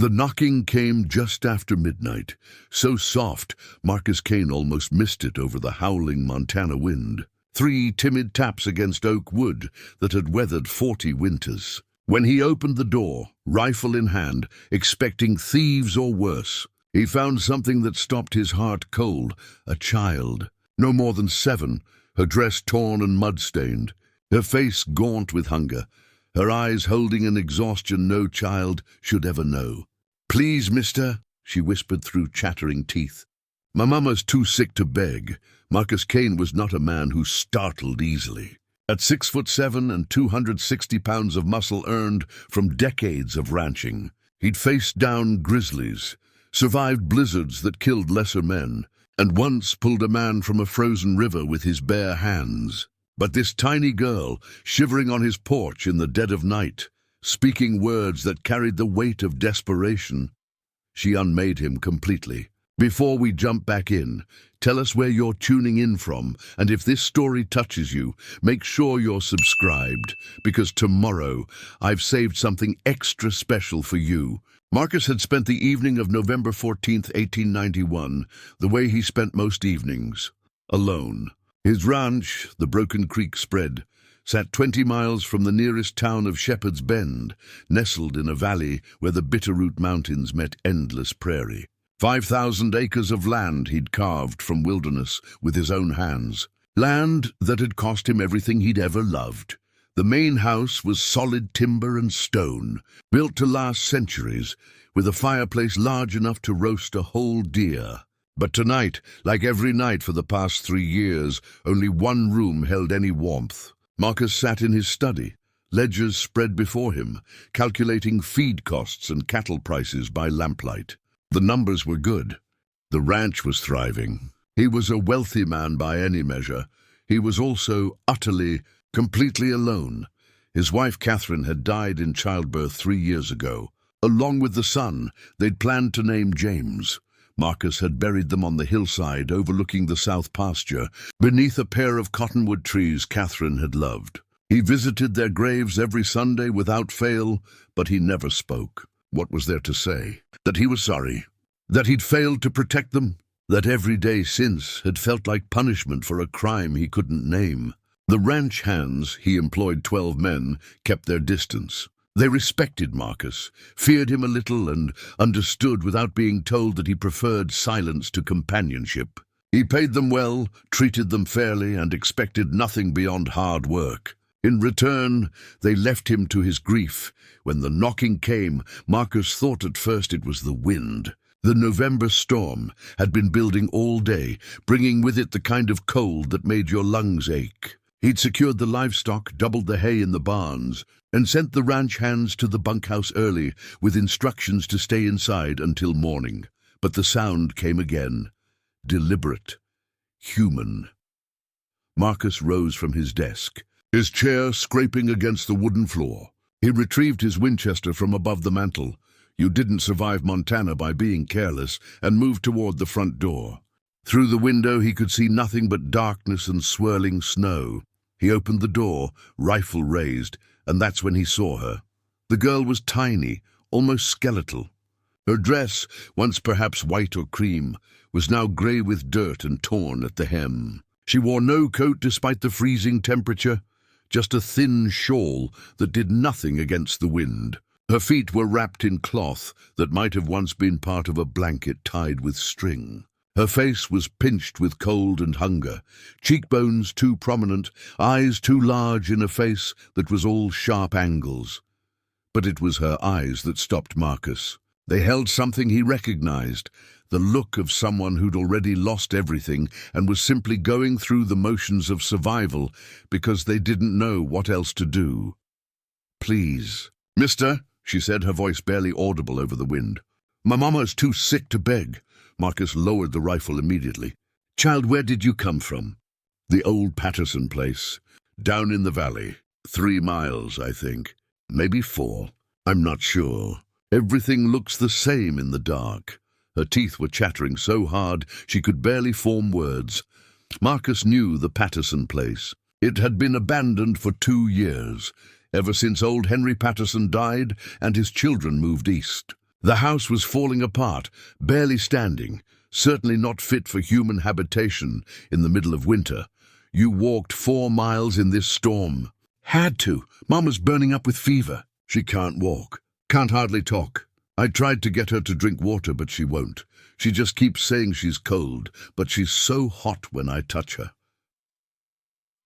The knocking came just after midnight, so soft Marcus Kane almost missed it over the howling Montana wind. 3 timid taps against oak wood that had weathered 40 winters. When he opened the door, rifle in hand, expecting thieves or worse, he found something that stopped his heart cold, a child. No more than 7, her dress torn and mud-stained, her face gaunt with hunger, her eyes holding an exhaustion no child should ever know. "Please, mister," she whispered through chattering teeth. "My mamma's too sick to beg." Marcus Kane was not a man who startled easily. At 6'7" and 260 pounds of muscle earned from decades of ranching, he'd faced down grizzlies, survived blizzards that killed lesser men, and once pulled a man from a frozen river with his bare hands. But this tiny girl, shivering on his porch in the dead of night, speaking words that carried the weight of desperation, she unmade him completely. Before we jump back in, tell us where you're tuning in from, and if this story touches you, make sure you're subscribed, because tomorrow I've saved something extra special for you. Marcus had spent the evening of November 14th, 1891, the way he spent most evenings, alone. His ranch, the Broken Creek Spread, sat 20 miles from the nearest town of Shepherd's Bend, nestled in a valley where the Bitterroot Mountains met endless prairie. 5,000 acres of land he'd carved from wilderness with his own hands, land that had cost him everything he'd ever loved. The main house was solid timber and stone, built to last centuries, with a fireplace large enough to roast a whole deer. But tonight, like every night for the past 3 years, only one room held any warmth. Marcus sat in his study, ledgers spread before him, calculating feed costs and cattle prices by lamplight. The numbers were good. The ranch was thriving. He was a wealthy man by any measure. He was also utterly, completely alone. His wife Catherine had died in childbirth 3 years ago. Along with the son, they'd planned to name James. Marcus had buried them on the hillside overlooking the south pasture, beneath a pair of cottonwood trees Catherine had loved. He visited their graves every Sunday without fail, but he never spoke. What was there to say? That he was sorry? That he'd failed to protect them? That every day since had felt like punishment for a crime he couldn't name? The ranch hands, he employed 12 men, kept their distance. They respected Marcus, feared him a little, and understood without being told that he preferred silence to companionship. He paid them well, treated them fairly, and expected nothing beyond hard work. In return, they left him to his grief. When the knocking came, Marcus thought at first it was the wind. The November storm had been building all day, bringing with it the kind of cold that made your lungs ache. He'd secured the livestock, doubled the hay in the barns, and sent the ranch hands to the bunkhouse early, with instructions to stay inside until morning. But the sound came again, deliberate, human. Marcus rose from his desk, his chair scraping against the wooden floor. He retrieved his Winchester from above the mantel. You didn't survive Montana by being careless, and moved toward the front door. Through the window he could see nothing but darkness and swirling snow. He opened the door, rifle raised, and that's when he saw her. The girl was tiny, almost skeletal. Her dress, once perhaps white or cream, was now grey with dirt and torn at the hem. She wore no coat despite the freezing temperature, just a thin shawl that did nothing against the wind. Her feet were wrapped in cloth that might have once been part of a blanket tied with string. Her face was pinched with cold and hunger, cheekbones too prominent, eyes too large in a face that was all sharp angles. But it was her eyes that stopped Marcus. They held something he recognized, the look of someone who'd already lost everything and was simply going through the motions of survival because they didn't know what else to do. "Please." "Mister," she said, her voice barely audible over the wind. "My mama's too sick to beg." Marcus lowered the rifle immediately. "Child, where did you come from?" "The old Patterson place. Down in the valley. 3 miles, I think. Maybe 4. I'm not sure. Everything looks the same in the dark." Her teeth were chattering so hard she could barely form words. Marcus knew the Patterson place. It had been abandoned for 2 years, ever since old Henry Patterson died and his children moved east. The house was falling apart, barely standing, certainly not fit for human habitation in the middle of winter. You walked 4 miles in this storm. Had to. Mama's burning up with fever. She can't walk, can't hardly talk. I tried to get her to drink water, but she won't. She just keeps saying she's cold, but she's so hot when I touch her.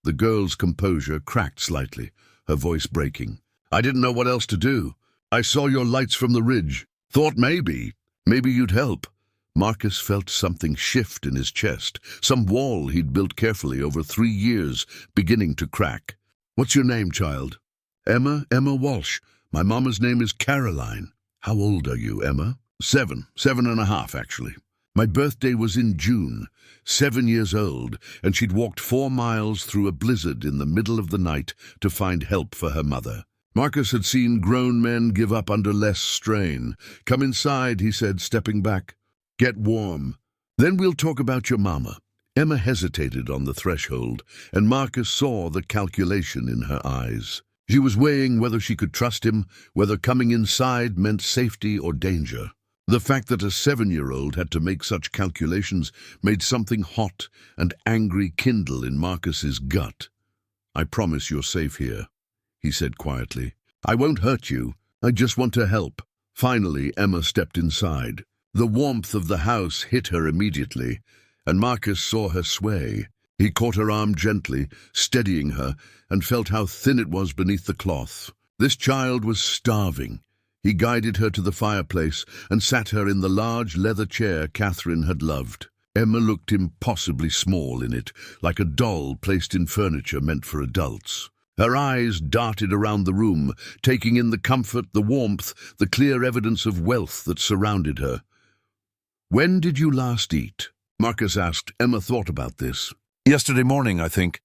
The girl's composure cracked slightly, her voice breaking. I didn't know what else to do. I saw your lights from the ridge. Thought maybe you'd help. Marcus felt something shift in his chest, some wall he'd built carefully over 3 years, beginning to crack. What's your name, child? Emma Walsh. My mama's name is Caroline. How old are you, Emma? 7.5, actually. My birthday was in June, 7 years old, and she'd walked 4 miles through a blizzard in the middle of the night to find help for her mother. Marcus had seen grown men give up under less strain. Come inside, he said, stepping back. Get warm. Then we'll talk about your mama. Emma hesitated on the threshold, and Marcus saw the calculation in her eyes. She was weighing whether she could trust him, whether coming inside meant safety or danger. The fact that a 7-year-old had to make such calculations made something hot and angry kindle in Marcus's gut. I promise you're safe here, he said quietly. I won't hurt you. I just want to help. Finally, Emma stepped inside. The warmth of the house hit her immediately, and Marcus saw her sway. He caught her arm gently, steadying her, and felt how thin it was beneath the cloth. This child was starving. He guided her to the fireplace and sat her in the large leather chair Catherine had loved. Emma looked impossibly small in it, like a doll placed in furniture meant for adults. Her eyes darted around the room, taking in the comfort, the warmth, the clear evidence of wealth that surrounded her. When did you last eat? Marcus asked. Emma thought about this. Yesterday morning, I think.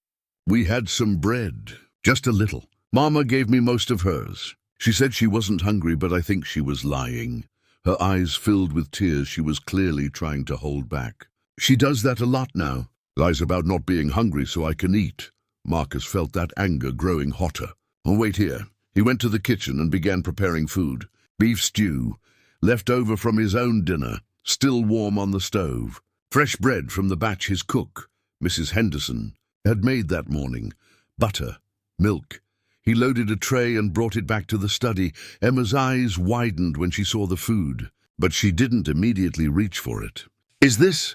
We had some bread, just a little. Mama gave me most of hers. She said she wasn't hungry, but I think she was lying. Her eyes filled with tears she was clearly trying to hold back. She does that a lot now. Lies about not being hungry so I can eat. Marcus felt that anger growing hotter. Oh, wait here. He went to the kitchen and began preparing food. Beef stew, left over from his own dinner, still warm on the stove. Fresh bread from the batch his cook, Mrs. Henderson, had made that morning. Butter, milk. He loaded a tray and brought it back to the study. Emma's eyes widened when she saw the food, but she didn't immediately reach for it. Is this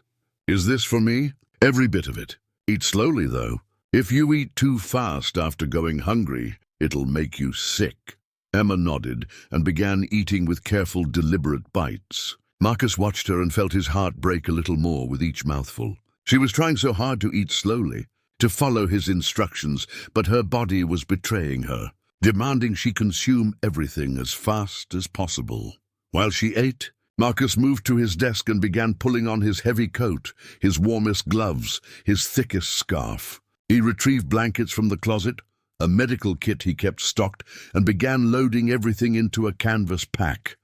for me? Every bit of it. Eat slowly, though. If you eat too fast after going hungry, it'll make you sick. Emma nodded and began eating with careful, deliberate bites. Marcus watched her and felt his heart break a little more with each mouthful. She was trying so hard to eat slowly, to follow his instructions, but her body was betraying her, demanding she consume everything as fast as possible. While she ate, Marcus moved to his desk and began pulling on his heavy coat, his warmest gloves, his thickest scarf. He retrieved blankets from the closet, a medical kit he kept stocked, and began loading everything into a canvas pack.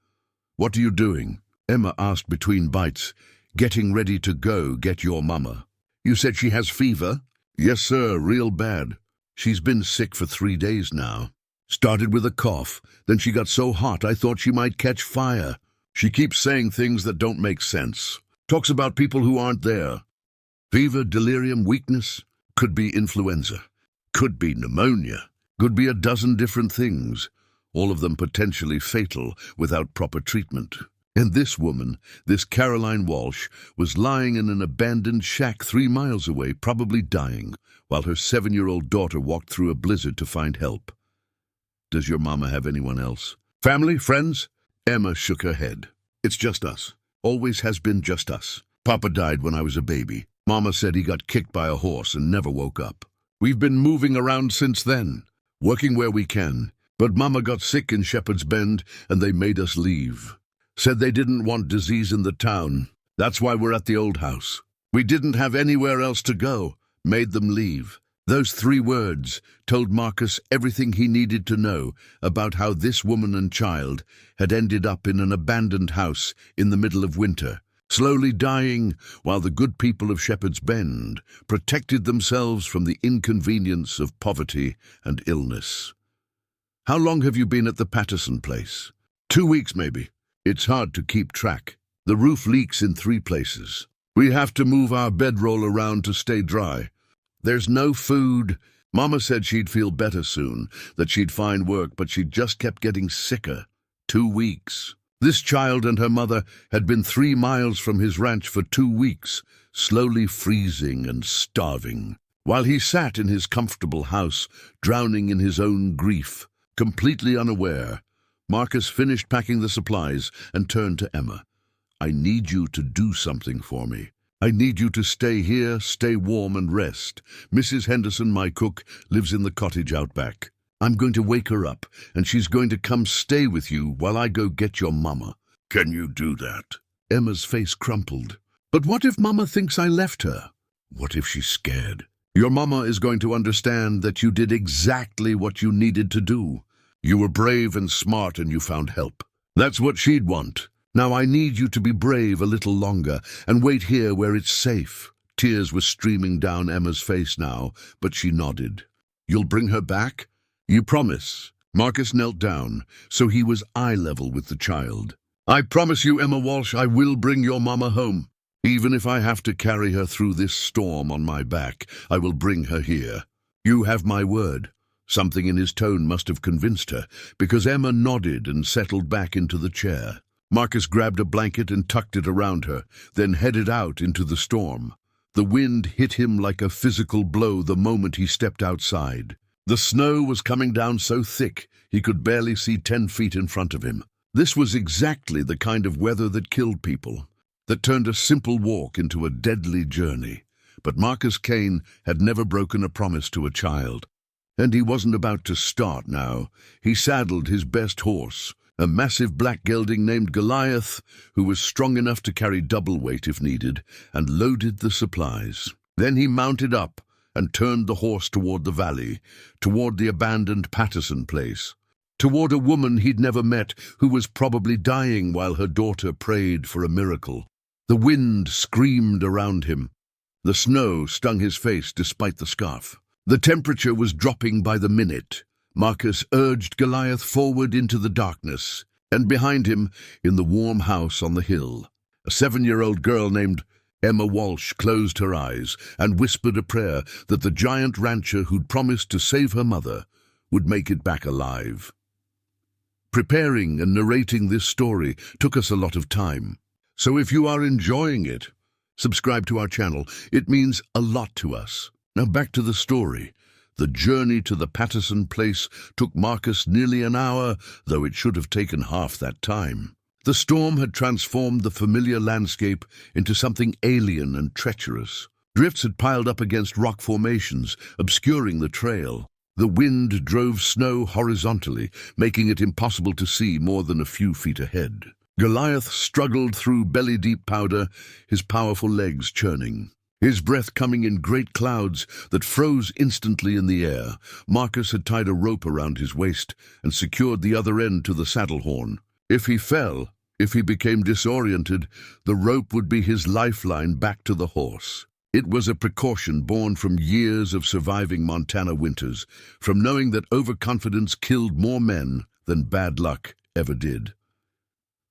What are you doing? Emma asked between bites. Getting ready to go get your mama. You said she has fever? Yes, sir, real bad. She's been sick for 3 days now. Started with a cough, then she got so hot I thought she might catch fire. She keeps saying things that don't make sense. Talks about people who aren't there. Fever, delirium, weakness. Could be influenza. Could be pneumonia. Could be a dozen different things. All of them potentially fatal without proper treatment. And this woman, this Caroline Walsh, was lying in an abandoned shack 3 miles away, probably dying, while her 7-year-old daughter walked through a blizzard to find help. Does your mama have anyone else? Family? Friends? Emma shook her head. It's just us. Always has been just us. Papa died when I was a baby. Mama said he got kicked by a horse and never woke up. We've been moving around since then, working where we can. But Mama got sick in Shepherd's Bend and they made us leave. Said they didn't want disease in the town. That's why we're at the old house. We didn't have anywhere else to go. Made them leave. Those 3 words told Marcus everything he needed to know about how this woman and child had ended up in an abandoned house in the middle of winter, slowly dying while the good people of Shepherd's Bend protected themselves from the inconvenience of poverty and illness. How long have you been at the Patterson place? 2 weeks, maybe. It's hard to keep track. The roof leaks in 3 places. We have to move our bedroll around to stay dry. There's no food. Mama said she'd feel better soon, that she'd find work, but she just kept getting sicker. 2 weeks. This child and her mother had been 3 miles from his ranch for 2 weeks, slowly freezing and starving. While he sat in his comfortable house, drowning in his own grief, completely unaware, Marcus finished packing the supplies and turned to Emma. I need you to do something for me. I need you to stay here, stay warm and rest. Mrs. Henderson, my cook, lives in the cottage out back. I'm going to wake her up, and she's going to come stay with you while I go get your mama. Can you do that? Emma's face crumpled. But what if Mama thinks I left her? What if she's scared? Your mama is going to understand that you did exactly what you needed to do. You were brave and smart and you found help. That's what she'd want. Now I need you to be brave a little longer and wait here where it's safe. Tears were streaming down Emma's face now, but she nodded. You'll bring her back? You promise? Marcus knelt down, so he was eye level with the child. I promise you, Emma Walsh, I will bring your mama home. Even if I have to carry her through this storm on my back, I will bring her here. You have my word. Something in his tone must have convinced her, because Emma nodded and settled back into the chair. Marcus grabbed a blanket and tucked it around her, then headed out into the storm. The wind hit him like a physical blow the moment he stepped outside. The snow was coming down so thick he could barely see 10 feet in front of him. This was exactly the kind of weather that killed people, that turned a simple walk into a deadly journey. But Marcus Kane had never broken a promise to a child. And he wasn't about to start now. He saddled his best horse, a massive black gelding named Goliath, who was strong enough to carry double weight if needed, and loaded the supplies. Then he mounted up and turned the horse toward the valley, toward the abandoned Patterson place, toward a woman he'd never met who was probably dying while her daughter prayed for a miracle. The wind screamed around him. The snow stung his face despite the scarf. The temperature was dropping by the minute. Marcus urged Goliath forward into the darkness, and behind him, in the warm house on the hill, a 7-year-old girl named Emma Walsh closed her eyes and whispered a prayer that the giant rancher who'd promised to save her mother would make it back alive. Preparing and narrating this story took us a lot of time. So if you are enjoying it, subscribe to our channel. It means a lot to us. Now back to the story. The journey to the Patterson place took Marcus nearly an hour, though it should have taken half that time. The storm had transformed the familiar landscape into something alien and treacherous. Drifts had piled up against rock formations, obscuring the trail. The wind drove snow horizontally, making it impossible to see more than a few feet ahead. Goliath struggled through belly-deep powder, his powerful legs churning. His breath coming in great clouds that froze instantly in the air. Marcus had tied a rope around his waist and secured the other end to the saddle horn. If he fell, if he became disoriented, the rope would be his lifeline back to the horse. It was a precaution born from years of surviving Montana winters, from knowing that overconfidence killed more men than bad luck ever did.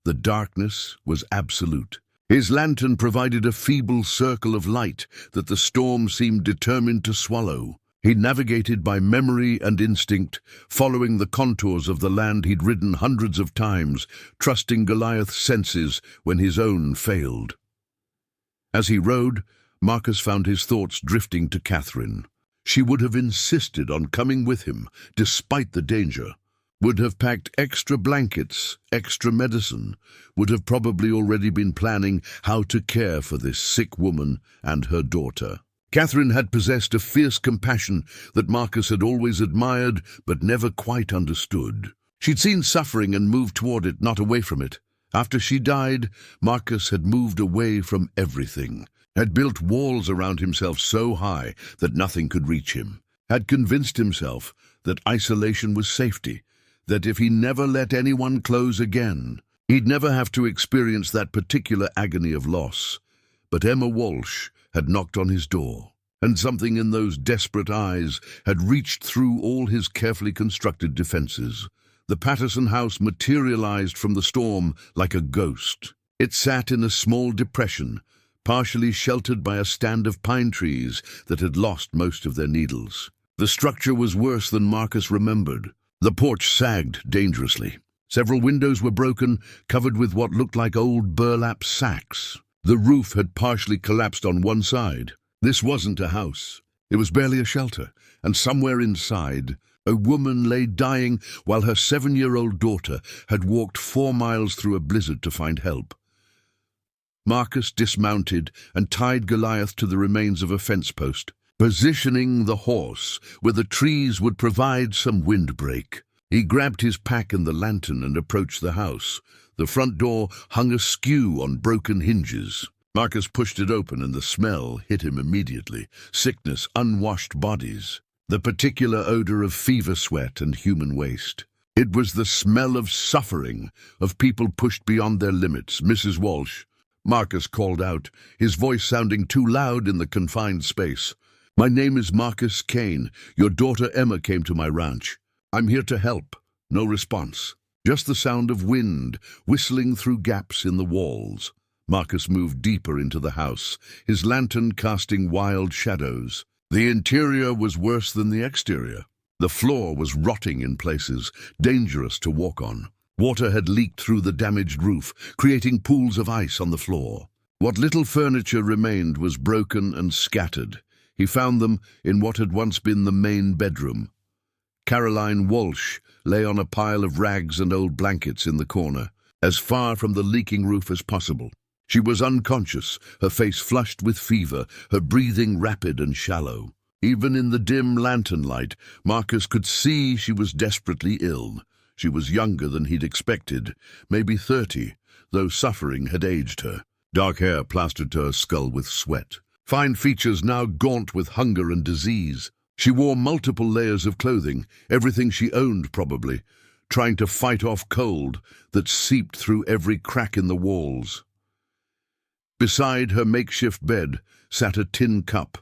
The darkness was absolute. His lantern provided a feeble circle of light that the storm seemed determined to swallow. He navigated by memory and instinct, following the contours of the land he'd ridden hundreds of times, trusting Goliath's senses when his own failed. As he rode, Marcus found his thoughts drifting to Catherine. She would have insisted on coming with him, despite the danger. Would have packed extra blankets, extra medicine, would have probably already been planning how to care for this sick woman and her daughter. Catherine had possessed a fierce compassion that Marcus had always admired but never quite understood. She'd seen suffering and moved toward it, not away from it. After she died, Marcus had moved away from everything, had built walls around himself so high that nothing could reach him, had convinced himself that isolation was safety, that if he never let anyone close again, he'd never have to experience that particular agony of loss. But Emma Walsh had knocked on his door, and something in those desperate eyes had reached through all his carefully constructed defenses. The Patterson house materialized from the storm like a ghost. It sat in a small depression, partially sheltered by a stand of pine trees that had lost most of their needles. The structure was worse than Marcus remembered. The porch sagged dangerously. Several windows were broken, covered with what looked like old burlap sacks. The roof had partially collapsed on one side. This wasn't a house. It was barely a shelter, and somewhere inside, a woman lay dying while her 7-year-old daughter had walked 4 miles through a blizzard to find help. Marcus dismounted and tied Goliath to the remains of a fence post, positioning the horse where the trees would provide some windbreak. He grabbed his pack and the lantern and approached the house. The front door hung askew on broken hinges. Marcus pushed it open and the smell hit him immediately. Sickness, unwashed bodies, the particular odor of fever sweat and human waste. It was the smell of suffering, of people pushed beyond their limits. "Mrs. Walsh," Marcus called out, his voice sounding too loud in the confined space. "My name is Marcus Kane. Your daughter Emma came to my ranch. I'm here to help." No response. Just the sound of wind whistling through gaps in the walls. Marcus moved deeper into the house, his lantern casting wild shadows. The interior was worse than the exterior. The floor was rotting in places, dangerous to walk on. Water had leaked through the damaged roof, creating pools of ice on the floor. What little furniture remained was broken and scattered. He found them in what had once been the main bedroom. Caroline Walsh lay on a pile of rags and old blankets in the corner, as far from the leaking roof as possible. She was unconscious, her face flushed with fever, her breathing rapid and shallow. Even in the dim lantern light, Marcus could see she was desperately ill. She was younger than he'd expected, maybe 30, though suffering had aged her. Dark hair plastered to her skull with sweat. Fine features now gaunt with hunger and disease. She wore multiple layers of clothing, everything she owned probably, trying to fight off cold that seeped through every crack in the walls. Beside her makeshift bed sat a tin cup,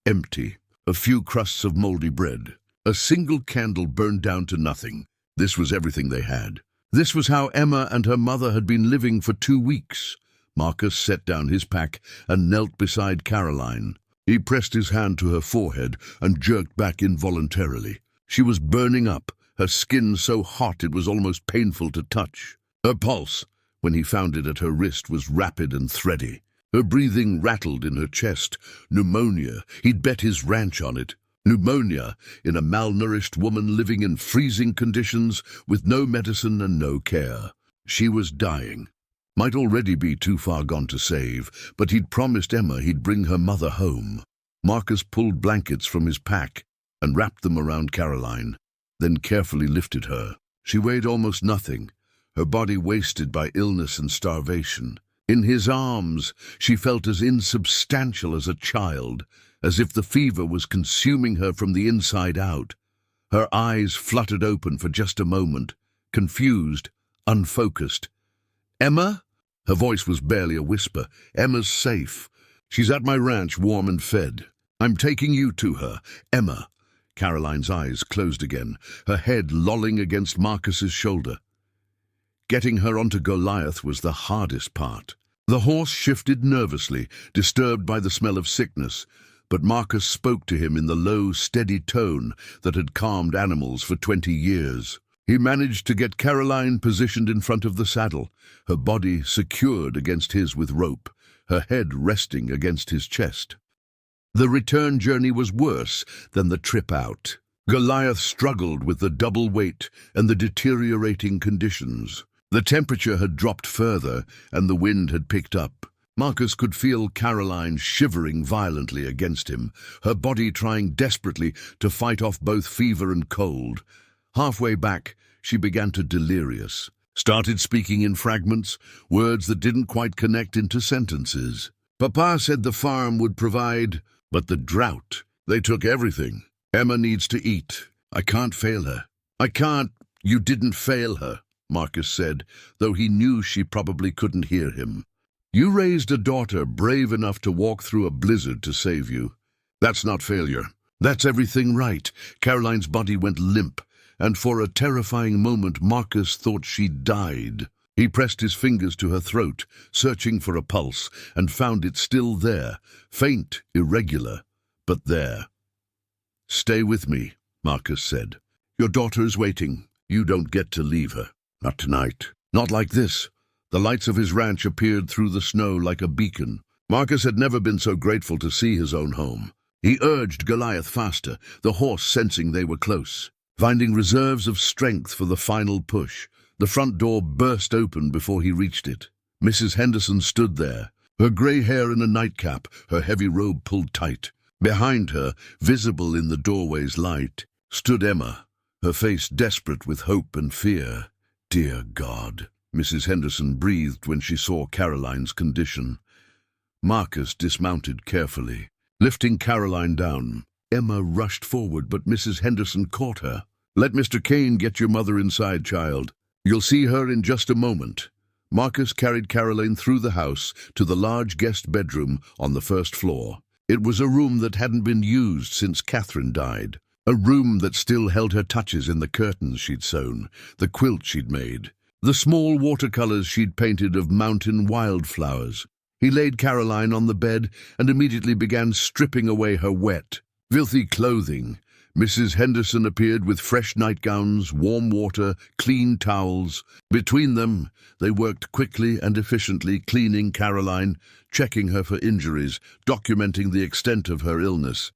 empty, a few crusts of moldy bread. A single candle burned down to nothing. This was everything they had. This was how Emma and her mother had been living for 2 weeks. Marcus set down his pack and knelt beside Caroline. He pressed his hand to her forehead and jerked back involuntarily. She was burning up, her skin so hot it was almost painful to touch. Her pulse, when he found it at her wrist, was rapid and thready. Her breathing rattled in her chest. Pneumonia. He'd bet his ranch on it. Pneumonia in a malnourished woman living in freezing conditions with no medicine and no care. She was dying. Might already be too far gone to save, but he'd promised Emma he'd bring her mother home. Marcus pulled blankets from his pack and wrapped them around Caroline, then carefully lifted her. She weighed almost nothing, her body wasted by illness and starvation. In his arms, she felt as insubstantial as a child, as if the fever was consuming her from the inside out. Her eyes fluttered open for just a moment, confused, unfocused. "Emma?" Her voice was barely a whisper. "Emma's safe. She's at my ranch, warm and fed. I'm taking you to her. Emma." Caroline's eyes closed again, her head lolling against Marcus's shoulder. Getting her onto Goliath was the hardest part. The horse shifted nervously, disturbed by the smell of sickness, but Marcus spoke to him in the low, steady tone that had calmed animals for 20 years. He managed to get Caroline positioned in front of the saddle, her body secured against his with rope, her head resting against his chest. The return journey was worse than the trip out. Goliath struggled with the double weight and the deteriorating conditions. The temperature had dropped further, and the wind had picked up. Marcus could feel Caroline shivering violently against him, her body trying desperately to fight off both fever and cold. Halfway back, she began to delirious, started speaking in fragments, words that didn't quite connect into sentences. "Papa said the farm would provide, but the drought. They took everything. Emma needs to eat. I can't fail her. I can't." "You didn't fail her," Marcus said, though he knew she probably couldn't hear him. "You raised a daughter brave enough to walk through a blizzard to save you. That's not failure. That's everything right." Caroline's body went limp, and for a terrifying moment Marcus thought she'd died. He pressed his fingers to her throat, searching for a pulse, and found it still there, faint, irregular, but there. "Stay with me," Marcus said. "Your daughter is waiting. You don't get to leave her. Not tonight. Not like this." The lights of his ranch appeared through the snow like a beacon. Marcus had never been so grateful to see his own home. He urged Goliath faster, the horse sensing they were close. Finding reserves of strength for the final push, the front door burst open before he reached it. Mrs. Henderson stood there, her grey hair in a nightcap, her heavy robe pulled tight. Behind her, visible in the doorway's light, stood Emma, her face desperate with hope and fear. "Dear God," Mrs. Henderson breathed when she saw Caroline's condition. Marcus dismounted carefully. Lifting Caroline down, Emma rushed forward, but Mrs. Henderson caught her. "Let Mr. Kane get your mother inside, child. You'll see her in just a moment." Marcus carried Caroline through the house to the large guest bedroom on the first floor. It was a room that hadn't been used since Catherine died. A room that still held her touches in the curtains she'd sewn, the quilt she'd made, the small watercolors she'd painted of mountain wildflowers. He laid Caroline on the bed and immediately began stripping away her wet, filthy clothing. Mrs. Henderson appeared with fresh nightgowns, warm water, clean towels. Between them, they worked quickly and efficiently, cleaning Caroline, checking her for injuries, documenting the extent of her illness.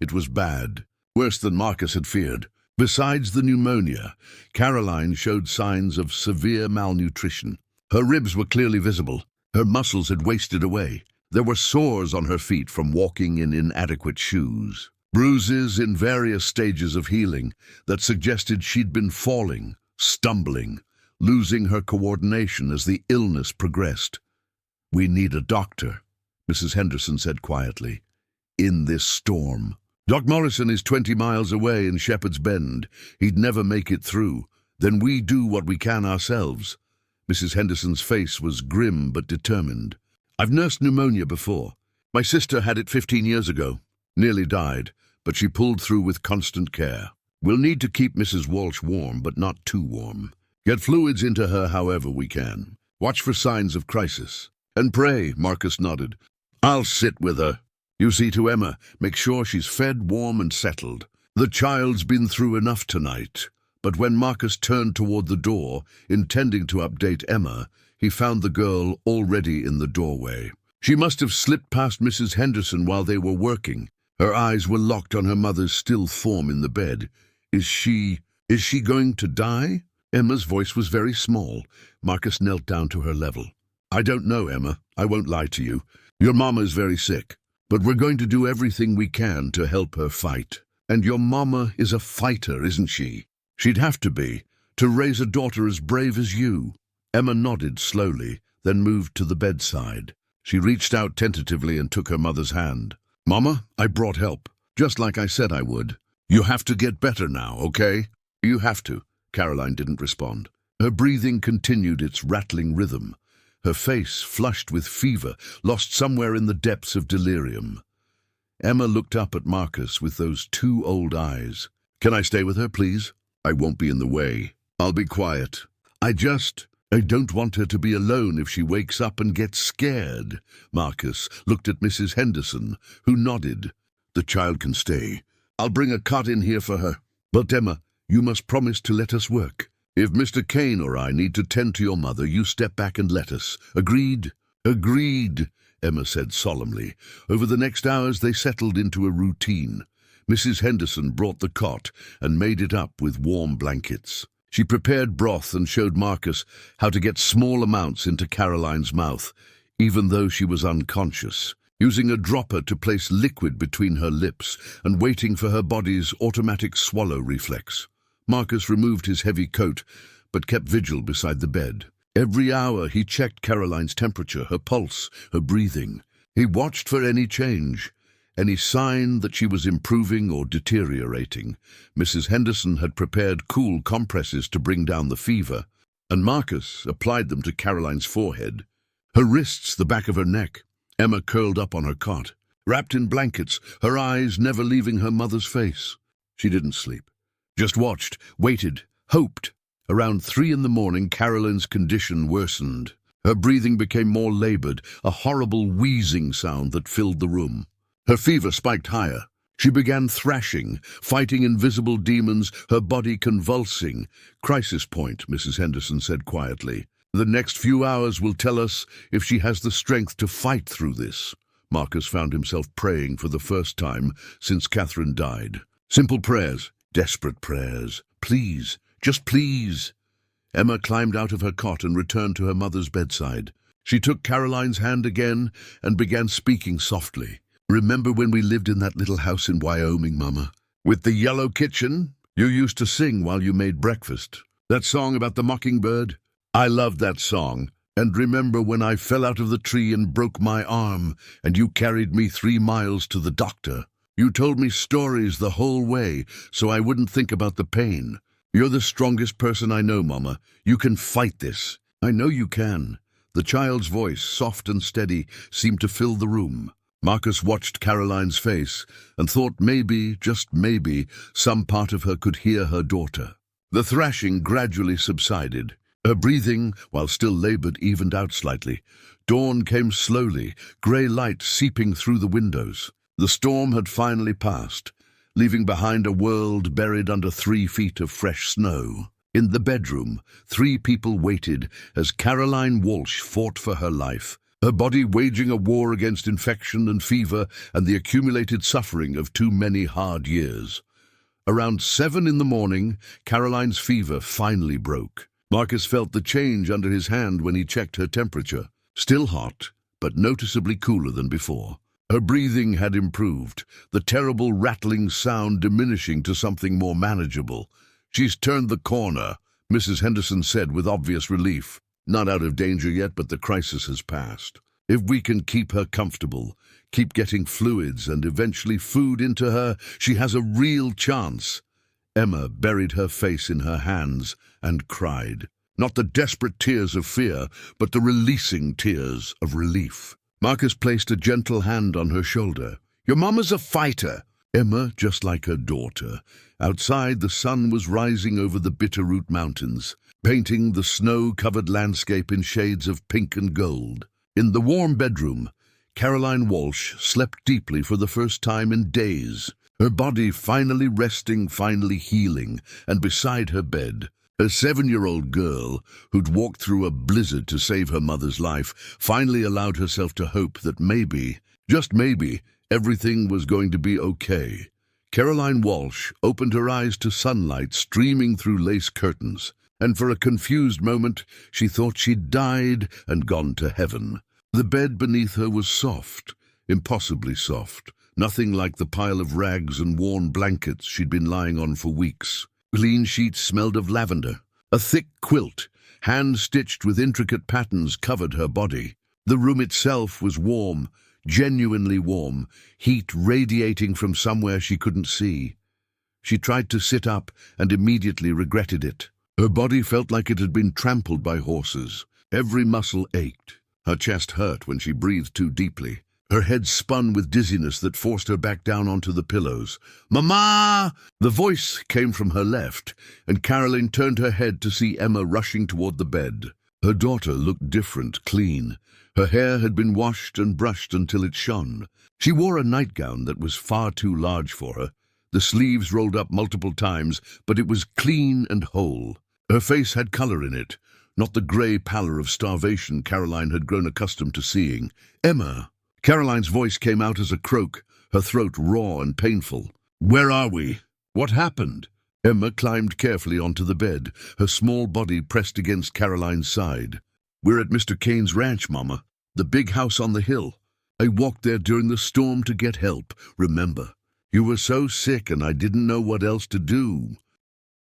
It was bad, worse than Marcus had feared. Besides the pneumonia, Caroline showed signs of severe malnutrition. Her ribs were clearly visible. Her muscles had wasted away. There were sores on her feet from walking in inadequate shoes. Bruises in various stages of healing that suggested she'd been falling, stumbling, losing her coordination as the illness progressed. "We need a doctor," Mrs. Henderson said quietly. "In this storm. Doc Morrison is 20 miles away in Shepherd's Bend. He'd never make it through. Then we do what we can ourselves." Mrs. Henderson's face was grim but determined. "I've nursed pneumonia before. My sister had it 15 years ago. Nearly died, but she pulled through with constant care. We'll need to keep Mrs. Walsh warm, but not too warm. Get fluids into her however we can. Watch for signs of crisis. And pray," Marcus nodded. "I'll sit with her. You see to Emma, make sure she's fed, warm, and settled. The child's been through enough tonight." But when Marcus turned toward the door, intending to update Emma, he found the girl already in the doorway. She must have slipped past Mrs. Henderson while they were working. Her eyes were locked on her mother's still form in the bed. Is she going to die?" Emma's voice was very small. Marcus knelt down to her level. "I don't know, Emma. I won't lie to you. Your mama is very sick. But we're going to do everything we can to help her fight. And your mama is a fighter, isn't she? She'd have to be, to raise a daughter as brave as you." Emma nodded slowly, then moved to the bedside. She reached out tentatively and took her mother's hand. "Mama, I brought help, just like I said I would. You have to get better now, okay?" "You have to." Caroline didn't respond. Her breathing continued its rattling rhythm. Her face, flushed with fever, lost somewhere in the depths of delirium. Emma looked up at Marcus with those two old eyes. "Can I stay with her, please? I won't be in the way. I'll be quiet. I don't want her to be alone if she wakes up and gets scared." Marcus looked at Mrs. Henderson, who nodded. "The child can stay. I'll bring a cot in here for her. But Emma, you must promise to let us work. If Mr. Kane or I need to tend to your mother, you step back and let us. Agreed?" "Agreed," Emma said solemnly. Over the next hours they settled into a routine. Mrs. Henderson brought the cot and made it up with warm blankets. She prepared broth and showed Marcus how to get small amounts into Caroline's mouth, even though she was unconscious, using a dropper to place liquid between her lips and waiting for her body's automatic swallow reflex. Marcus removed his heavy coat, but kept vigil beside the bed. Every hour he checked Caroline's temperature, her pulse, her breathing. He watched for any change, any sign that she was improving or deteriorating. Mrs. Henderson had prepared cool compresses to bring down the fever, and Marcus applied them to Caroline's forehead, her wrists, the back of her neck. Emma curled up on her cot, wrapped in blankets, her eyes never leaving her mother's face. She didn't sleep. Just watched, waited, hoped. Around 3 in the morning, Caroline's condition worsened. Her breathing became more labored, a horrible wheezing sound that filled the room. Her fever spiked higher. She began thrashing, fighting invisible demons, her body convulsing. "Crisis point," Mrs. Henderson said quietly. "The next few hours will tell us if she has the strength to fight through this." Marcus found himself praying for the first time since Catherine died. Simple prayers, desperate prayers. Please, just please. Emma climbed out of her cot and returned to her mother's bedside. She took Caroline's hand again and began speaking softly. "Remember when we lived in that little house in Wyoming, Mama? With the yellow kitchen? You used to sing while you made breakfast. That song about the mockingbird? I loved that song. And remember when I fell out of the tree and broke my arm, and you carried me 3 miles to the doctor? You told me stories the whole way, so I wouldn't think about the pain. You're the strongest person I know, Mama. You can fight this. I know you can." The child's voice, soft and steady, seemed to fill the room. Marcus watched Caroline's face and thought maybe, just maybe, some part of her could hear her daughter. The thrashing gradually subsided. Her breathing, while still labored, evened out slightly. Dawn came slowly, grey light seeping through the windows. The storm had finally passed, leaving behind a world buried under 3 feet of fresh snow. In the bedroom, 3 people waited as Caroline Walsh fought for her life, her body waging a war against infection and fever and the accumulated suffering of too many hard years. Around 7 in the morning, Caroline's fever finally broke. Marcus felt the change under his hand when he checked her temperature. Still hot, but noticeably cooler than before. Her breathing had improved, the terrible rattling sound diminishing to something more manageable. "She's turned the corner," Mrs. Henderson said with obvious relief. "Not out of danger yet, but the crisis has passed. If we can keep her comfortable, keep getting fluids and eventually food into her, she has a real chance." Emma buried her face in her hands and cried. Not the desperate tears of fear, but the releasing tears of relief. Marcus placed a gentle hand on her shoulder. "Your mama's a fighter." Emma, just like her daughter. Outside, the sun was rising over the Bitterroot Mountains, painting the snow-covered landscape in shades of pink and gold. In the warm bedroom, Caroline Walsh slept deeply for the first time in days, her body finally resting, finally healing, and beside her bed, a 7-year-old girl who'd walked through a blizzard to save her mother's life finally allowed herself to hope that maybe, just maybe, everything was going to be okay. Caroline Walsh opened her eyes to sunlight streaming through lace curtains, and for a confused moment she thought she'd died and gone to heaven. The bed beneath her was soft, impossibly soft, nothing like the pile of rags and worn blankets she'd been lying on for weeks. Clean sheets smelled of lavender. A thick quilt, hand-stitched with intricate patterns, covered her body. The room itself was warm, genuinely warm, heat radiating from somewhere she couldn't see. She tried to sit up and immediately regretted it. Her body felt like it had been trampled by horses. Every muscle ached. Her chest hurt when she breathed too deeply. Her head spun with dizziness that forced her back down onto the pillows. "Mama!" The voice came from her left, and Caroline turned her head to see Emma rushing toward the bed. Her daughter looked different, clean. Her hair had been washed and brushed until it shone. She wore a nightgown that was far too large for her. The sleeves rolled up multiple times, but it was clean and whole. Her face had color in it, not the gray pallor of starvation Caroline had grown accustomed to seeing. "Emma!" Caroline's voice came out as a croak, her throat raw and painful. "Where are we? What happened?" Emma climbed carefully onto the bed, her small body pressed against Caroline's side. "We're at Mr. Kane's ranch, Mama. The big house on the hill. I walked there during the storm to get help, remember? You were so sick and I didn't know what else to do."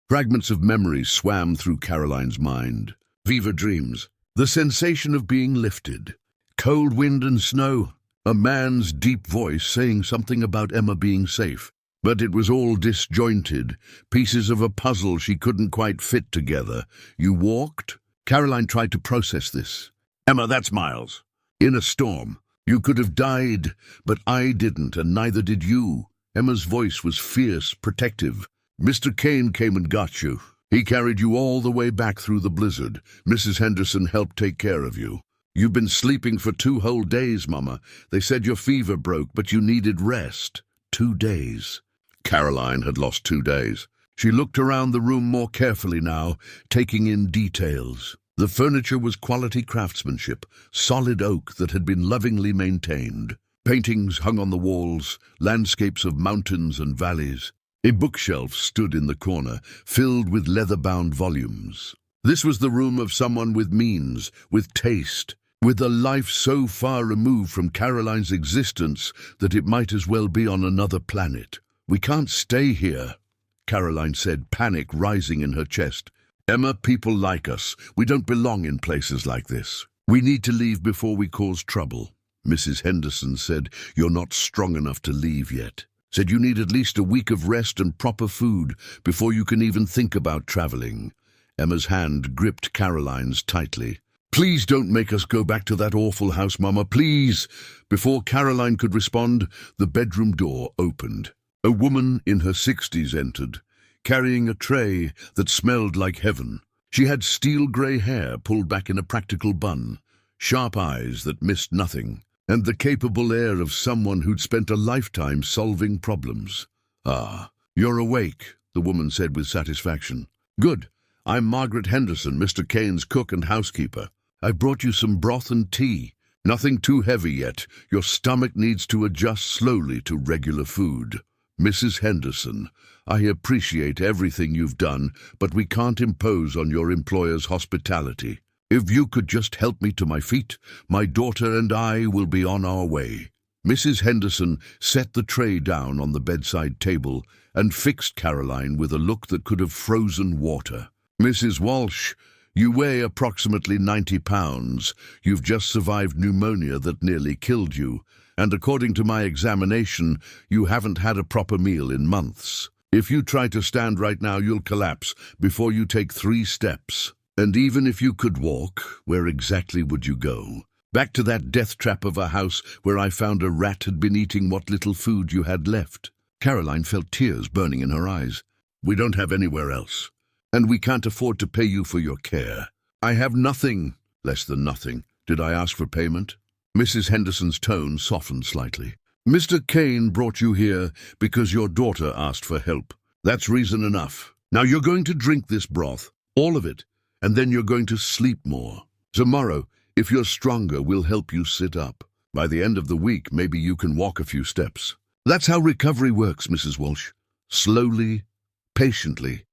Fragments of memory swam through Caroline's mind. Fever dreams. The sensation of being lifted. Cold wind and snow. A man's deep voice saying something about Emma being safe. But it was all disjointed, pieces of a puzzle she couldn't quite fit together. "You walked?" Caroline tried to process this. "Emma, that's Miles. In a storm. You could have died, but I didn't, and neither did you." Emma's voice was fierce, protective. Mr. Kane came and got you. He carried you all the way back through the blizzard. Mrs. Henderson helped take care of you. You've been sleeping for 2 whole days, Mama. They said your fever broke, but you needed rest. 2 days. Caroline had lost 2 days. She looked around the room more carefully now, taking in details. The furniture was quality craftsmanship, solid oak that had been lovingly maintained. Paintings hung on the walls, landscapes of mountains and valleys. A bookshelf stood in the corner, filled with leather-bound volumes. This was the room of someone with means, with taste, with a life so far removed from Caroline's existence that it might as well be on another planet. "We can't stay here," Caroline said, panic rising in her chest. "Emma, people like us. We don't belong in places like this. We need to leave before we cause trouble." Mrs. Henderson said, "You're not strong enough to leave yet." Said you need at least a week of rest and proper food before you can even think about traveling. Emma's hand gripped Caroline's tightly. "Please don't make us go back to that awful house, Mama, please." Before Caroline could respond, the bedroom door opened. A woman in her 60s entered, carrying a tray that smelled like heaven. She had steel-grey hair pulled back in a practical bun, sharp eyes that missed nothing, and the capable air of someone who'd spent a lifetime solving problems. "Ah, you're awake," the woman said with satisfaction. "Good. I'm Margaret Henderson, Mr. Kane's cook and housekeeper. I've brought you some broth and tea. Nothing too heavy yet. Your stomach needs to adjust slowly to regular food. Mrs. Henderson, I appreciate everything you've done, but we can't impose on your employer's hospitality. If you could just help me to my feet, my daughter and I will be on our way." Mrs. Henderson set the tray down on the bedside table and fixed Caroline with a look that could have frozen water. "Mrs. Walsh, you weigh approximately 90 pounds. You've just survived pneumonia that nearly killed you, and according to my examination, you haven't had a proper meal in months. If you try to stand right now, you'll collapse before you take 3 steps. And even if you could walk, where exactly would you go? Back to that death trap of a house where I found a rat had been eating what little food you had left." Caroline felt tears burning in her eyes. "We don't have anywhere else, and we can't afford to pay you for your care. I have nothing, less than nothing. Did I ask for payment?" Mrs. Henderson's tone softened slightly. "Mr. Kane brought you here because your daughter asked for help. That's reason enough. Now you're going to drink this broth, all of it, and then you're going to sleep more. Tomorrow, if you're stronger, we'll help you sit up. By the end of the week, maybe you can walk a few steps. That's how recovery works, Mrs. Walsh. Slowly, patiently."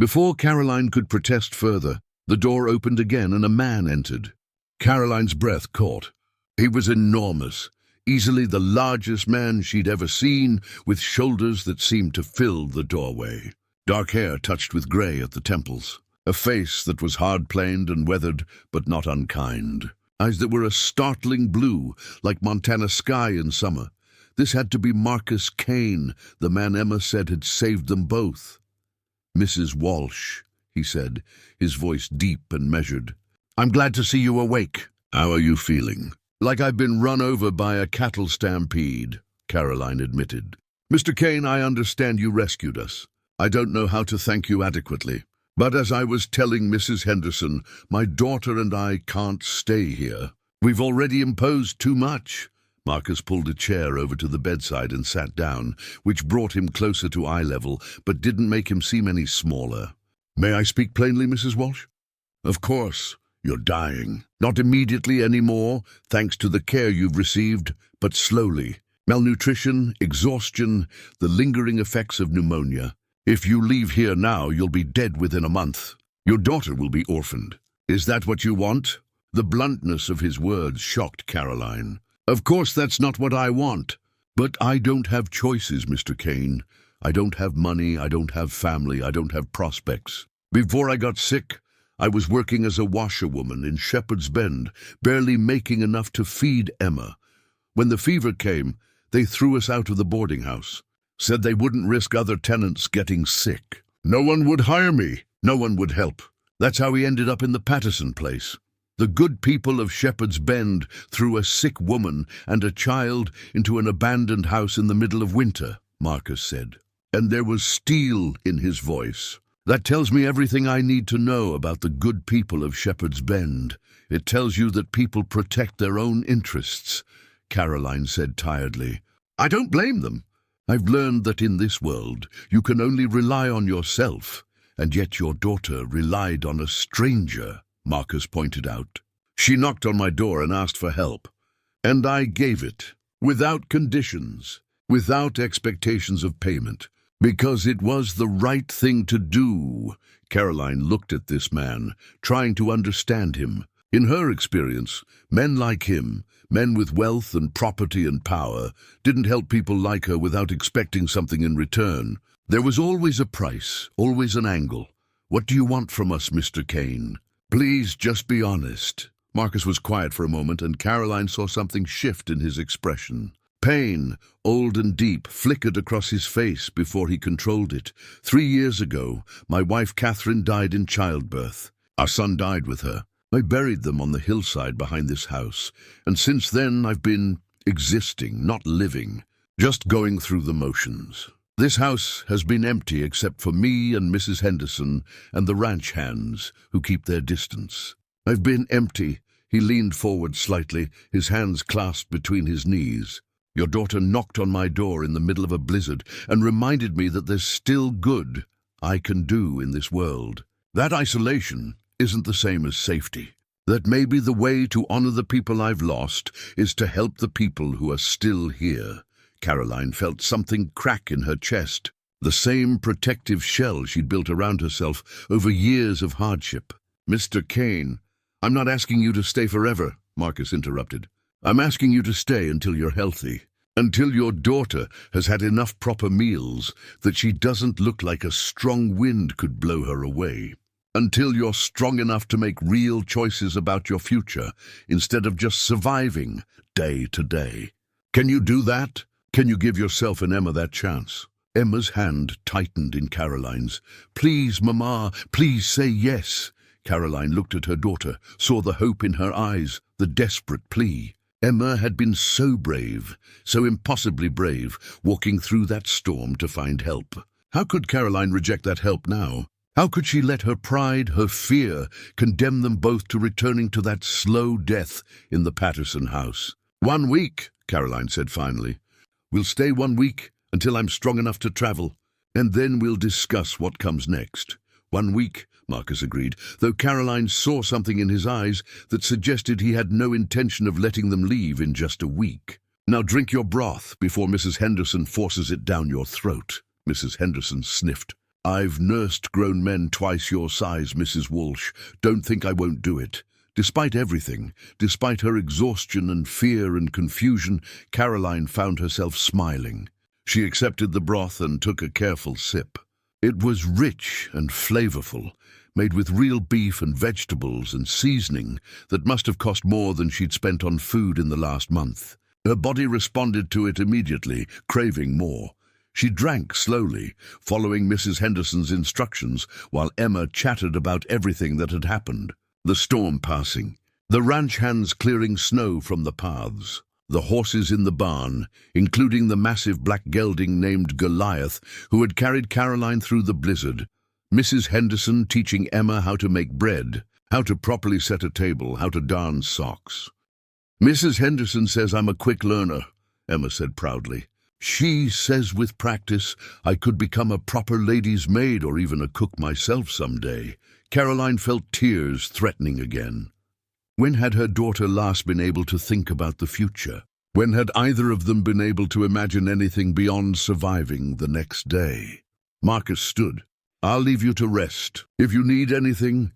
Before Caroline could protest further, the door opened again and a man entered. Caroline's breath caught. He was enormous, easily the largest man she'd ever seen, with shoulders that seemed to fill the doorway. Dark hair touched with grey at the temples. A face that was hard-planed and weathered, but not unkind. Eyes that were a startling blue, like Montana sky in summer. This had to be Marcus Kane, the man Emma said had saved them both. "Mrs. Walsh," he said, his voice deep and measured. "I'm glad to see you awake. How are you feeling?" "Like I've been run over by a cattle stampede," Caroline admitted. "Mr. Kane, I understand you rescued us. I don't know how to thank you adequately. But as I was telling Mrs. Henderson, my daughter and I can't stay here. We've already imposed too much." Marcus pulled a chair over to the bedside and sat down, which brought him closer to eye level, but didn't make him seem any smaller. "May I speak plainly, Mrs. Walsh?" "Of course. You're dying. Not immediately anymore, thanks to the care you've received, but slowly. Malnutrition, exhaustion, the lingering effects of pneumonia. If you leave here now, you'll be dead within a month. Your daughter will be orphaned. Is that what you want?" The bluntness of his words shocked Caroline. "Of course that's not what I want. But I don't have choices, Mr. Kane. I don't have money, I don't have family, I don't have prospects. Before I got sick, I was working as a washerwoman in Shepherd's Bend, barely making enough to feed Emma. When the fever came, they threw us out of the boarding house. Said they wouldn't risk other tenants getting sick. No one would hire me. No one would help. That's how we ended up in the Patterson place. The good people of Shepherd's Bend threw a sick woman and a child into an abandoned house in the middle of winter," Marcus said. and there was steel in his voice. "That tells me everything I need to know about the good people of Shepherd's Bend. It tells you that people protect their own interests," Caroline said tiredly. "I don't blame them. I've learned that in this world you can only rely on yourself, and yet your daughter relied on a stranger," Marcus pointed out. "She knocked on my door and asked for help, and I gave it, without conditions, without expectations of payment, because it was the right thing to do." Caroline looked at this man, trying to understand him. In her experience, men like him, men with wealth and property and power, didn't help people like her without expecting something in return. There was always a price, always an angle. "What do you want from us, Mr. Kane? Please just be honest." Marcus was quiet for a moment, and Caroline saw something shift in his expression. Pain, old and deep, flickered across his face before he controlled it. 3 years ago, my wife Catherine died in childbirth. Our son died with her. I buried them on the hillside behind this house, and since then I've been existing, not living, just going through the motions. This house has been empty except for me and Mrs. Henderson and the ranch hands who keep their distance. I've been empty. He leaned forward slightly, his hands clasped between his knees. Your daughter knocked on my door in the middle of a blizzard and reminded me that there's still good I can do in this world. That isolation isn't the same as safety. That maybe the way to honor the people I've lost is to help the people who are still here. Caroline felt something crack in her chest, the same protective shell she'd built around herself over years of hardship. "Mr. Kane, I'm not asking you to stay forever," Marcus interrupted. "I'm asking you to stay until you're healthy, until your daughter has had enough proper meals that she doesn't look like a strong wind could blow her away. Until you're strong enough to make real choices about your future instead of just surviving day to day. Can you do that? Can you give yourself and Emma that chance?" Emma's hand tightened in Caroline's. "Please, Mama, please say yes." Caroline looked at her daughter, saw the hope in her eyes, the desperate plea. Emma had been so brave, so impossibly brave, walking through that storm to find help. How could Caroline reject that help now? How could she let her pride, her fear, condemn them both to returning to that slow death in the Patterson house? "1 week," Caroline said finally. "We'll stay 1 week until I'm strong enough to travel, and then we'll discuss what comes next." 1 week, Marcus agreed, though Caroline saw something in his eyes that suggested he had no intention of letting them leave in just a week. "Now drink your broth before Mrs. Henderson forces it down your throat." Mrs. Henderson sniffed. "I've nursed grown men twice your size, Mrs. Walsh. Don't think I won't do it." Despite everything, despite her exhaustion and fear and confusion, Caroline found herself smiling. She accepted the broth and took a careful sip. It was rich and flavorful, made with real beef and vegetables and seasoning that must have cost more than she'd spent on food in the last month. Her body responded to it immediately, craving more. She drank slowly, following Mrs. Henderson's instructions, while Emma chattered about everything that had happened. The storm passing, the ranch hands clearing snow from the paths, the horses in the barn, including the massive black gelding named Goliath, who had carried Caroline through the blizzard, Mrs. Henderson teaching Emma how to make bread, how to properly set a table, how to darn socks. "Mrs. Henderson says I'm a quick learner," Emma said proudly. "She says with practice I could become a proper lady's maid or even a cook myself someday." Caroline felt tears threatening again. When had her daughter last been able to think about the future? When had either of them been able to imagine anything beyond surviving the next day? Marcus stood. "I'll leave you to rest. If you need anything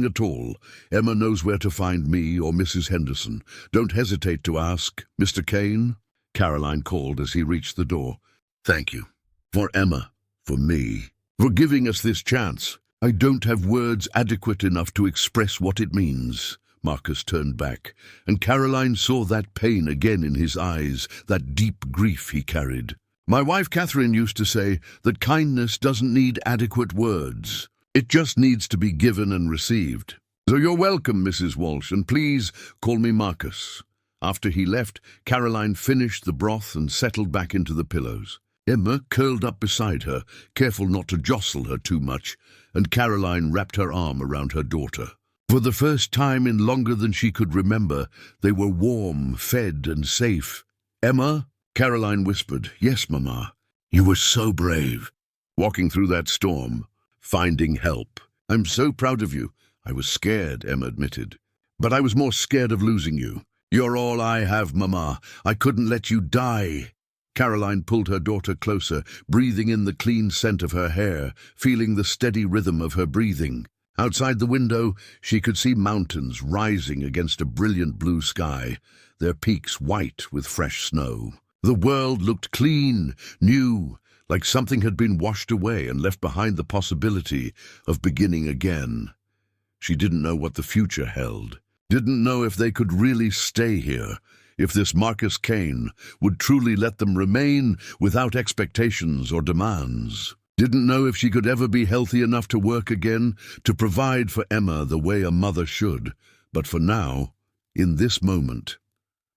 at all, Emma knows where to find me or Mrs. Henderson. Don't hesitate to ask. Mr. Kane?" Caroline called as he reached the door. "Thank you. For Emma. For me. For giving us this chance. I don't have words adequate enough to express what it means." Marcus turned back, and Caroline saw that pain again in his eyes, that deep grief he carried. "My wife Catherine used to say that kindness doesn't need adequate words. It just needs to be given and received. So you're welcome, Mrs. Walsh, and please call me Marcus." After he left, Caroline finished the broth and settled back into the pillows. Emma curled up beside her, careful not to jostle her too much, and Caroline wrapped her arm around her daughter. For the first time in longer than she could remember, they were warm, fed, and safe. "Emma," Caroline whispered. "Yes, Mama." "You were so brave, walking through that storm, finding help. I'm so proud of you." "I was scared," Emma admitted. "But I was more scared of losing you." "You're all I have, Mama. I couldn't let you die." Caroline pulled her daughter closer, breathing in the clean scent of her hair, feeling the steady rhythm of her breathing. Outside the window, she could see mountains rising against a brilliant blue sky, their peaks white with fresh snow. The world looked clean, new, like something had been washed away and left behind the possibility of beginning again. She didn't know what the future held, didn't know if they could really stay here, if this Marcus Kane would truly let them remain without expectations or demands. Didn't know if she could ever be healthy enough to work again, to provide for Emma the way a mother should. But for now, in this moment,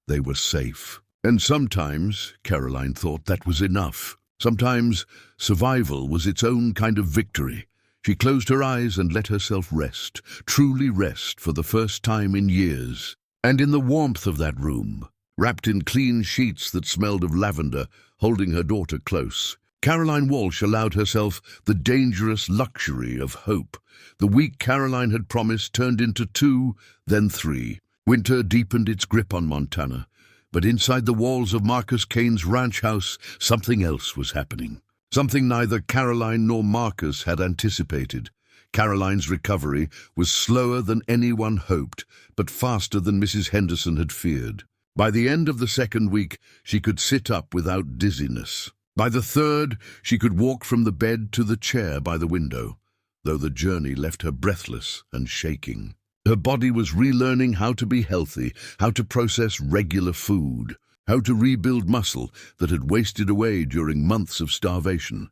they were safe. And sometimes, Caroline thought, that was enough. Sometimes survival was its own kind of victory. She closed her eyes and let herself rest, truly rest for the first time in years. And in the warmth of that room, wrapped in clean sheets that smelled of lavender, holding her daughter close, Caroline Walsh allowed herself the dangerous luxury of hope. The week Caroline had promised turned into 2, then 3. Winter deepened its grip on Montana, but inside the walls of Marcus Kane's ranch house, something else was happening. Something neither Caroline nor Marcus had anticipated. Caroline's recovery was slower than anyone hoped, but faster than Mrs. Henderson had feared. By the end of the 2nd week, she could sit up without dizziness. By the 3rd, she could walk from the bed to the chair by the window, though the journey left her breathless and shaking. Her body was relearning how to be healthy, how to process regular food, how to rebuild muscle that had wasted away during months of starvation.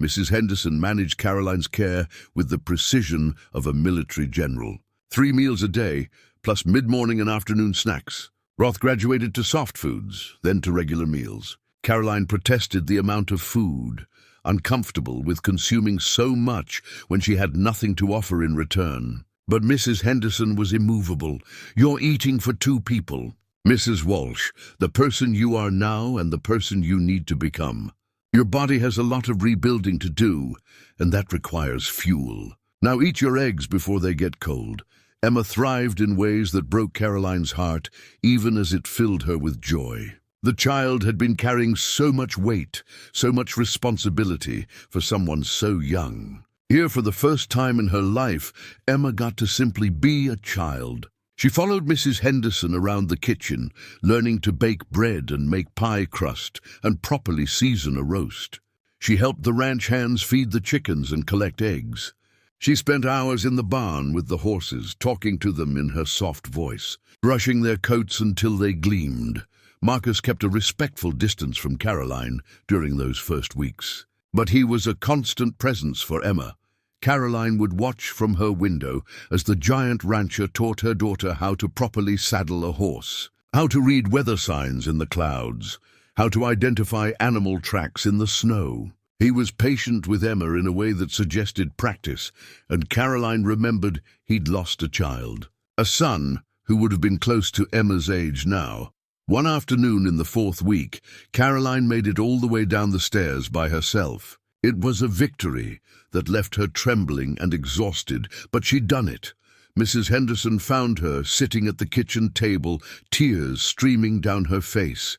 Mrs. Henderson managed Caroline's care with the precision of a military general. 3 meals a day, plus mid-morning and afternoon snacks. Roth graduated to soft foods, then to regular meals. Caroline protested the amount of food, uncomfortable with consuming so much when she had nothing to offer in return. But Mrs. Henderson was immovable. "You're eating for 2 people. Mrs. Walsh, the person you are now and the person you need to become. Your body has a lot of rebuilding to do, and that requires fuel. Now eat your eggs before they get cold." Emma thrived in ways that broke Caroline's heart, even as it filled her with joy. The child had been carrying so much weight, so much responsibility for someone so young. Here, for the first time in her life, Emma got to simply be a child. She followed Mrs. Henderson around the kitchen, learning to bake bread and make pie crust and properly season a roast. She helped the ranch hands feed the chickens and collect eggs. She spent hours in the barn with the horses, talking to them in her soft voice, brushing their coats until they gleamed. Marcus kept a respectful distance from Caroline during those first weeks. But he was a constant presence for Emma. Caroline would watch from her window as the giant rancher taught her daughter how to properly saddle a horse, how to read weather signs in the clouds, how to identify animal tracks in the snow. He was patient with Emma in a way that suggested practice, and Caroline remembered he'd lost a child, a son who would have been close to Emma's age now. One afternoon in the 4th week, Caroline made it all the way down the stairs by herself. It was a victory that left her trembling and exhausted, but she'd done it. Mrs. Henderson found her sitting at the kitchen table, tears streaming down her face.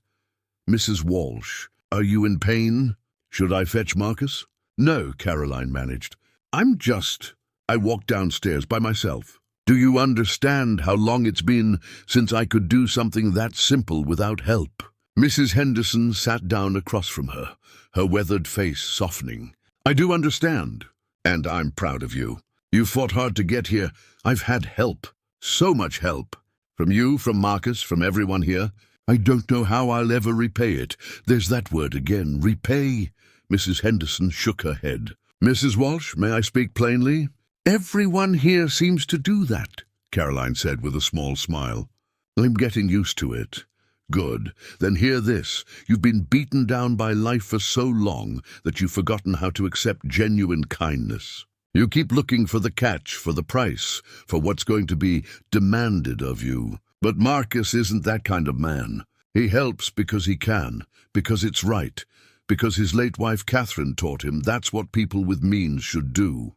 "Mrs. Walsh, are you in pain? Should I fetch Marcus?" "No," Caroline managed. I walked downstairs by myself. Do you understand how long it's been since I could do something that simple without help?" Mrs. Henderson sat down across from her, her weathered face softening. "I do understand, and I'm proud of you. You fought hard to get here. I've had help, so much help. From you, from Marcus, from everyone here. I don't know how I'll ever repay it. There's that word again, repay." Mrs. Henderson shook her head. "Mrs. Walsh, may I speak plainly?" "Everyone here seems to do that," Caroline said with a small smile. "I'm getting used to it. Good. Then hear this. You've been beaten down by life for so long that you've forgotten how to accept genuine kindness. You keep looking for the catch, for the price, for what's going to be demanded of you. But Marcus isn't that kind of man. He helps because he can, because it's right, because his late wife Catherine taught him that's what people with means should do.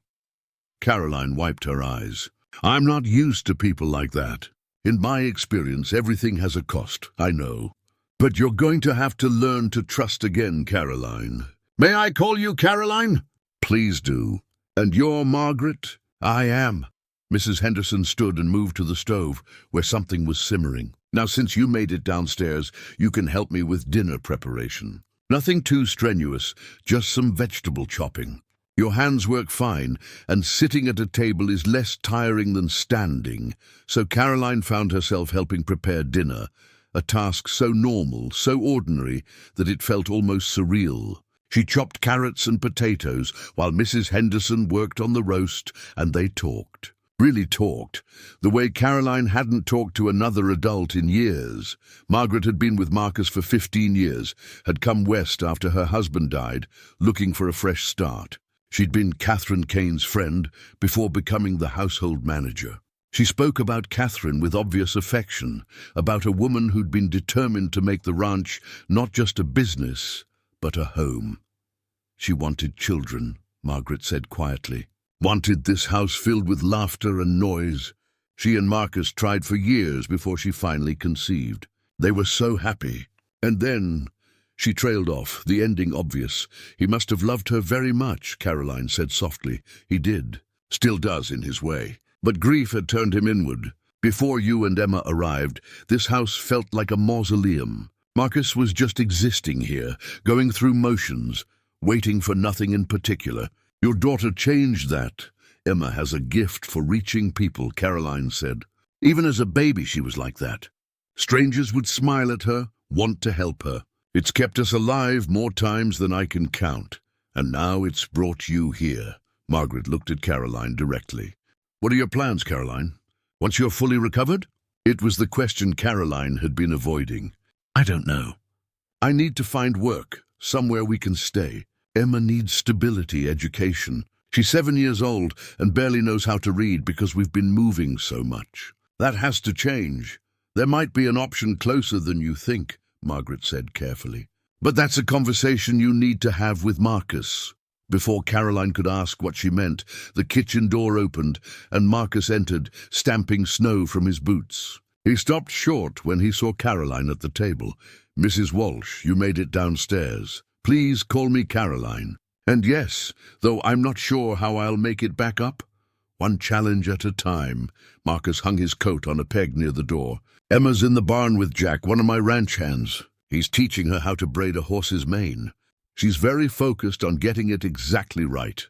Caroline wiped her eyes. I'm not used to people like that. In my experience, everything has a cost, I know. But you're going to have to learn to trust again, Caroline. May I call you Caroline? Please do. And you're Margaret? I am. Mrs. Henderson stood and moved to the stove, where something was simmering. Now, since you made it downstairs, you can help me with dinner preparation. Nothing too strenuous, just some vegetable chopping. Your hands work fine, and sitting at a table is less tiring than standing. So Caroline found herself helping prepare dinner, a task so normal, so ordinary, that it felt almost surreal. She chopped carrots and potatoes, while Mrs. Henderson worked on the roast, and they talked. Really talked, the way Caroline hadn't talked to another adult in years. Margaret had been with Marcus for 15 years, had come west after her husband died, looking for a fresh start. She'd been Catherine Kane's friend before becoming the household manager. She spoke about Catherine with obvious affection, about a woman who'd been determined to make the ranch not just a business, but a home. She wanted children, Margaret said quietly. Wanted this house filled with laughter and noise. She and Marcus tried for years before she finally conceived. They were so happy. And then she trailed off, the ending obvious. He must have loved her very much, Caroline said softly. He did. Still does in his way. But grief had turned him inward. Before you and Emma arrived, this house felt like a mausoleum. Marcus was just existing here, going through motions, waiting for nothing in particular. Your daughter changed that. Emma has a gift for reaching people, Caroline said. Even as a baby she was like that. Strangers would smile at her, want to help her. It's kept us alive more times than I can count. And now it's brought you here. Margaret looked at Caroline directly. What are your plans, Caroline? Once you're fully recovered? It was the question Caroline had been avoiding. I don't know. I need to find work, somewhere we can stay. Emma needs stability, education. She's 7 years old and barely knows how to read because we've been moving so much. That has to change. There might be an option closer than you think, Margaret said carefully. But that's a conversation you need to have with Marcus. Before Caroline could ask what she meant, the kitchen door opened and Marcus entered, stamping snow from his boots. He stopped short when he saw Caroline at the table. Mrs. Walsh, you made it downstairs. Please call me Caroline. And yes, though I'm not sure how I'll make it back up. One challenge at a time. Marcus hung his coat on a peg near the door. Emma's in the barn with Jack, one of my ranch hands. He's teaching her how to braid a horse's mane. She's very focused on getting it exactly right.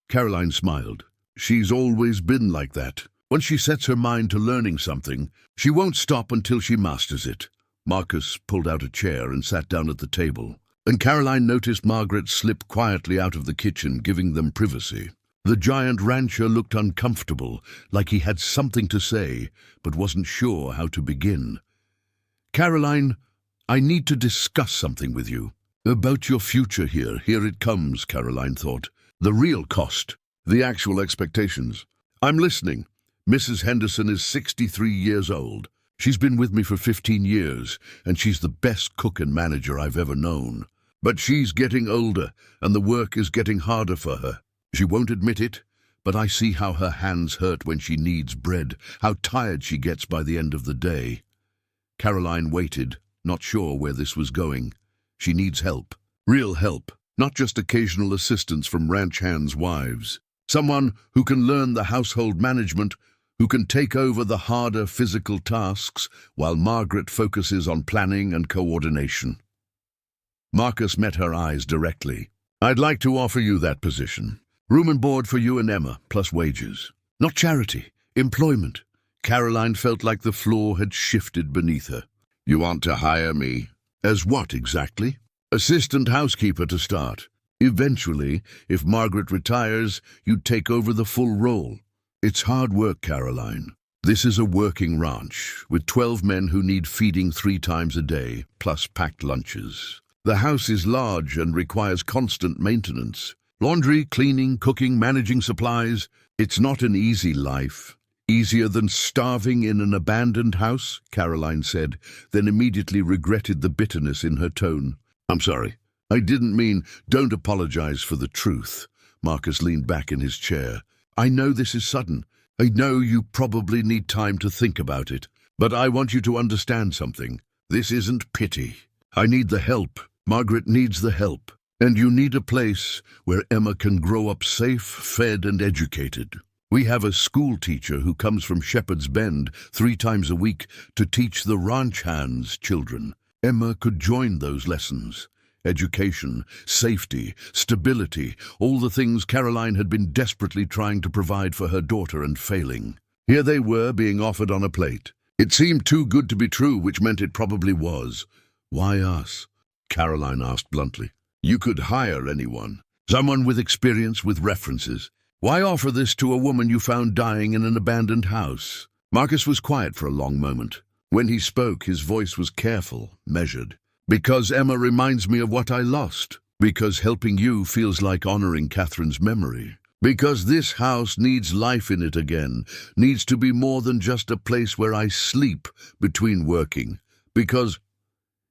Caroline smiled. She's always been like that. Once she sets her mind to learning something, she won't stop until she masters it. Marcus pulled out a chair and sat down at the table. And Caroline noticed Margaret slip quietly out of the kitchen, giving them privacy. The giant rancher looked uncomfortable, like he had something to say, but wasn't sure how to begin. Caroline, I need to discuss something with you. About your future here. Here it comes, Caroline thought. The real cost. The actual expectations. I'm listening. Mrs. Henderson is 63 years old. She's been with me for 15 years, and she's the best cook and manager I've ever known. But she's getting older, and the work is getting harder for her. She won't admit it, but I see how her hands hurt when she kneads bread, how tired she gets by the end of the day. Caroline waited, not sure where this was going. She needs help. Real help, not just occasional assistance from ranch hands' wives. Someone who can learn the household management, who can take over the harder physical tasks, while Margaret focuses on planning and coordination. Marcus met her eyes directly. I'd like to offer you that position. Room and board for you and Emma, plus wages. Not charity, employment. Caroline felt like the floor had shifted beneath her. You want to hire me? As what exactly? Assistant housekeeper to start. Eventually, if Margaret retires, you'd take over the full role. It's hard work, Caroline. This is a working ranch, with 12 men who need feeding 3 times a day, plus packed lunches. The house is large and requires constant maintenance. Laundry, cleaning, cooking, managing supplies. It's not an easy life. Easier than starving in an abandoned house, Caroline said, then immediately regretted the bitterness in her tone. I'm sorry. I didn't mean, don't apologize for the truth. Marcus leaned back in his chair. I know this is sudden. I know you probably need time to think about it. But I want you to understand something. This isn't pity. I need the help. Margaret needs the help. And you need a place where Emma can grow up safe, fed, and educated. We have a school teacher who comes from Shepherd's Bend 3 times a week to teach the ranch hands children. Emma could join those lessons. Education, safety, stability, all the things Caroline had been desperately trying to provide for her daughter and failing. Here they were being offered on a plate. It seemed too good to be true, which meant it probably was. Why us? Caroline asked bluntly. You could hire anyone. Someone with experience, with references. Why offer this to a woman you found dying in an abandoned house? Marcus was quiet for a long moment. When he spoke, his voice was careful, measured. Because Emma reminds me of what I lost. Because helping you feels like honoring Catherine's memory. Because this house needs life in it again. Needs to be more than just a place where I sleep between working. Because...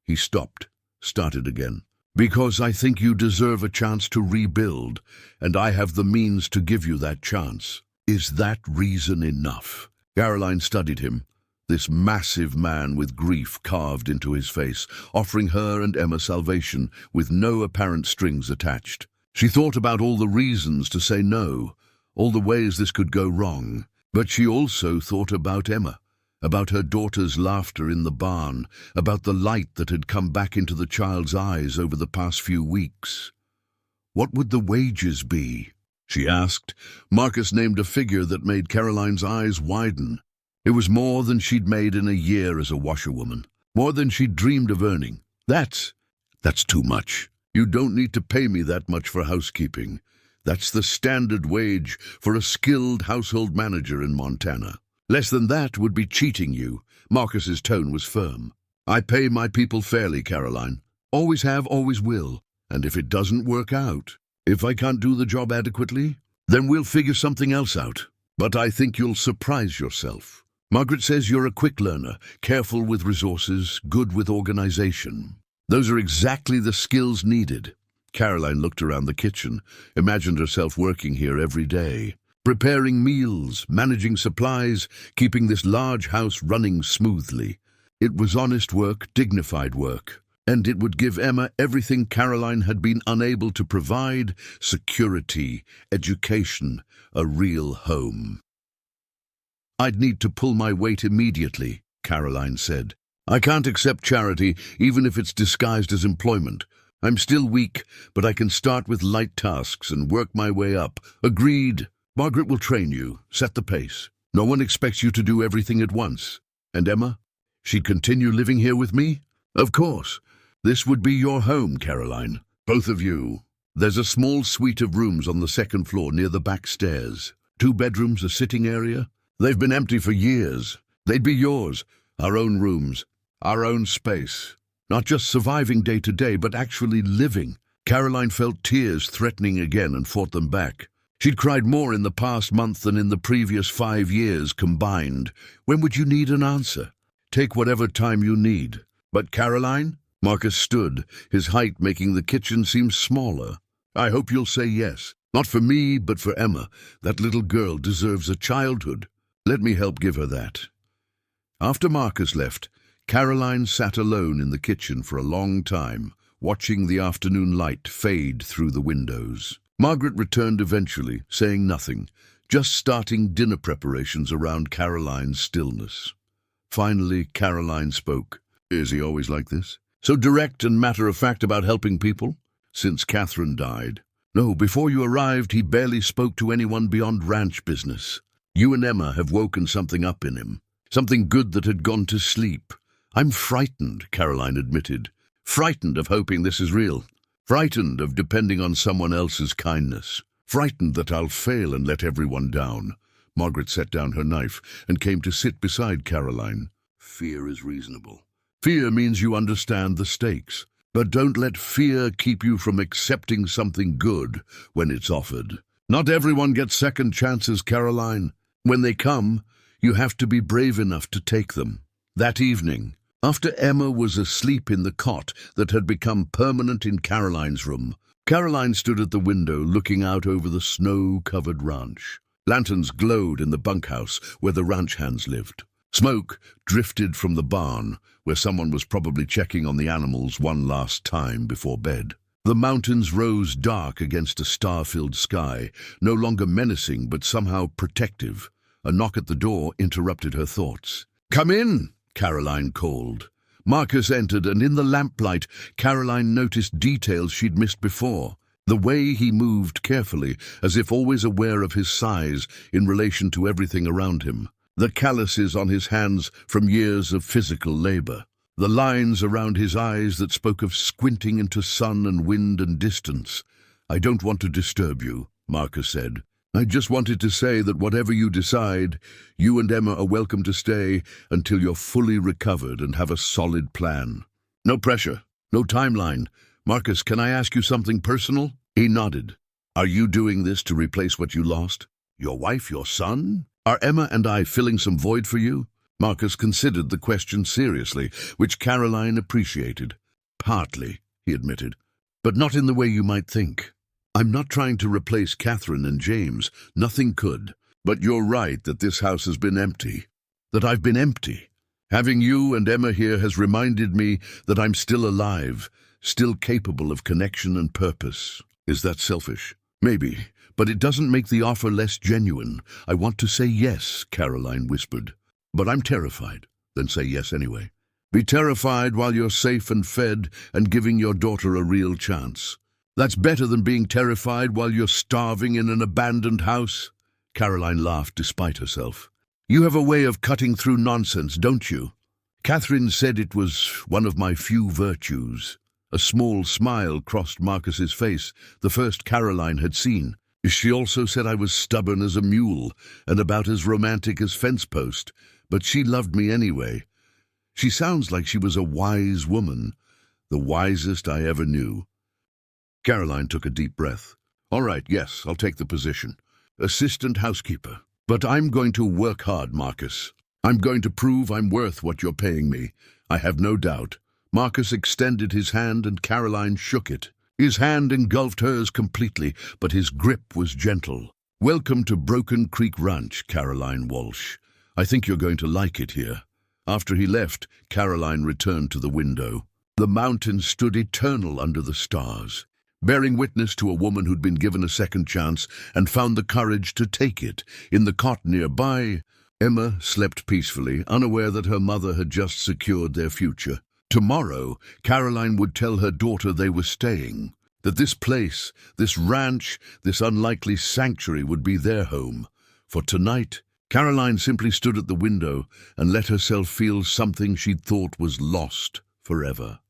He stopped, started again. Because I think you deserve a chance to rebuild, and I have the means to give you that chance. Is that reason enough? Caroline studied him. This massive man with grief carved into his face, offering her and Emma salvation with no apparent strings attached. She thought about all the reasons to say no, all the ways this could go wrong. But she also thought about Emma, about her daughter's laughter in the barn, about the light that had come back into the child's eyes over the past few weeks. What would the wages be? She asked. Marcus named a figure that made Caroline's eyes widen. It was more than she'd made in a year as a washerwoman, more than she'd dreamed of earning. That's too much. You don't need to pay me that much for housekeeping. That's the standard wage for a skilled household manager in Montana. Less than that would be cheating you. Marcus's tone was firm. I pay my people fairly, Caroline. Always have, always will. And if it doesn't work out, if I can't do the job adequately, then we'll figure something else out. But I think you'll surprise yourself. Margaret says you're a quick learner, careful with resources, good with organization. Those are exactly the skills needed. Caroline looked around the kitchen, imagined herself working here every day, preparing meals, managing supplies, keeping this large house running smoothly. It was honest work, dignified work, and it would give Emma everything Caroline had been unable to provide: security, education, a real home. I'd need to pull my weight immediately, Caroline said. I can't accept charity, even if it's disguised as employment. I'm still weak, but I can start with light tasks and work my way up. Agreed. Margaret will train you, set the pace. No one expects you to do everything at once. And Emma? She'd continue living here with me? Of course. This would be your home, Caroline. Both of you. There's a small suite of rooms on the 2nd floor near the back stairs. 2 bedrooms, a sitting area. They've been empty for years. They'd be yours. Our own rooms. Our own space. Not just surviving day to day, but actually living. Caroline felt tears threatening again and fought them back. She'd cried more in the past month than in the previous 5 years combined. When would you need an answer? Take whatever time you need. But Caroline? Marcus stood, his height making the kitchen seem smaller. I hope you'll say yes. Not for me, but for Emma. That little girl deserves a childhood. Let me help give her that. After Marcus left, Caroline sat alone in the kitchen for a long time, watching the afternoon light fade through the windows. Margaret returned eventually, saying nothing, just starting dinner preparations around Caroline's stillness. Finally, Caroline spoke. Is he always like this? So direct and matter-of-fact about helping people? Since Catherine died. No, before you arrived, he barely spoke to anyone beyond ranch business. You and Emma have woken something up in him, something good that had gone to sleep. I'm frightened, Caroline admitted. Frightened of hoping this is real. Frightened of depending on someone else's kindness. Frightened that I'll fail and let everyone down. Margaret set down her knife and came to sit beside Caroline. Fear is reasonable. Fear means you understand the stakes. But don't let fear keep you from accepting something good when it's offered. Not everyone gets second chances, Caroline. When they come, you have to be brave enough to take them. That evening, after Emma was asleep in the cot that had become permanent in Caroline's room, Caroline stood at the window looking out over the snow-covered ranch. Lanterns glowed in the bunkhouse where the ranch hands lived. Smoke drifted from the barn, where someone was probably checking on the animals one last time before bed. The mountains rose dark against a star-filled sky, no longer menacing but somehow protective. A knock at the door interrupted her thoughts. "Come in," Caroline called. Marcus entered, and in the lamplight, Caroline noticed details she'd missed before. The way he moved carefully, as if always aware of his size in relation to everything around him. The calluses on his hands from years of physical labor. The lines around his eyes that spoke of squinting into sun and wind and distance. "I don't want to disturb you," Marcus said. "I just wanted to say that whatever you decide, you and Emma are welcome to stay until you're fully recovered and have a solid plan. No pressure, no timeline. Marcus, can I ask you something personal?" He nodded. "Are you doing this to replace what you lost? Your wife, your son? Are Emma and I filling some void for you?" Marcus considered the question seriously, which Caroline appreciated. "Partly," he admitted, "but not in the way you might think. I'm not trying to replace Catherine and James. Nothing could. But you're right that this house has been empty. That I've been empty. Having you and Emma here has reminded me that I'm still alive, still capable of connection and purpose. Is that selfish? Maybe. But it doesn't make the offer less genuine. I want to say yes," Caroline whispered. "But I'm terrified." "Then say yes anyway. Be terrified while you're safe and fed and giving your daughter a real chance. That's better than being terrified while you're starving in an abandoned house." Caroline laughed despite herself. "You have a way of cutting through nonsense, don't you? Catherine said it was one of my few virtues." A small smile crossed Marcus's face, the first Caroline had seen. "She also said I was stubborn as a mule and about as romantic as fence post, but she loved me anyway. She sounds like she was a wise woman, the wisest I ever knew." Caroline took a deep breath. "All right, yes, I'll take the position. Assistant housekeeper. But I'm going to work hard, Marcus. I'm going to prove I'm worth what you're paying me. I have no doubt." Marcus extended his hand and Caroline shook it. His hand engulfed hers completely, but his grip was gentle. "Welcome to Broken Creek Ranch, Caroline Walsh. I think you're going to like it here." After he left, Caroline returned to the window. The mountains stood eternal under the stars, bearing witness to a woman who'd been given a second chance and found the courage to take it. In the cot nearby, Emma slept peacefully, unaware that her mother had just secured their future. Tomorrow, Caroline would tell her daughter they were staying, that this place, this ranch, this unlikely sanctuary would be their home. For tonight, Caroline simply stood at the window and let herself feel something she'd thought was lost forever.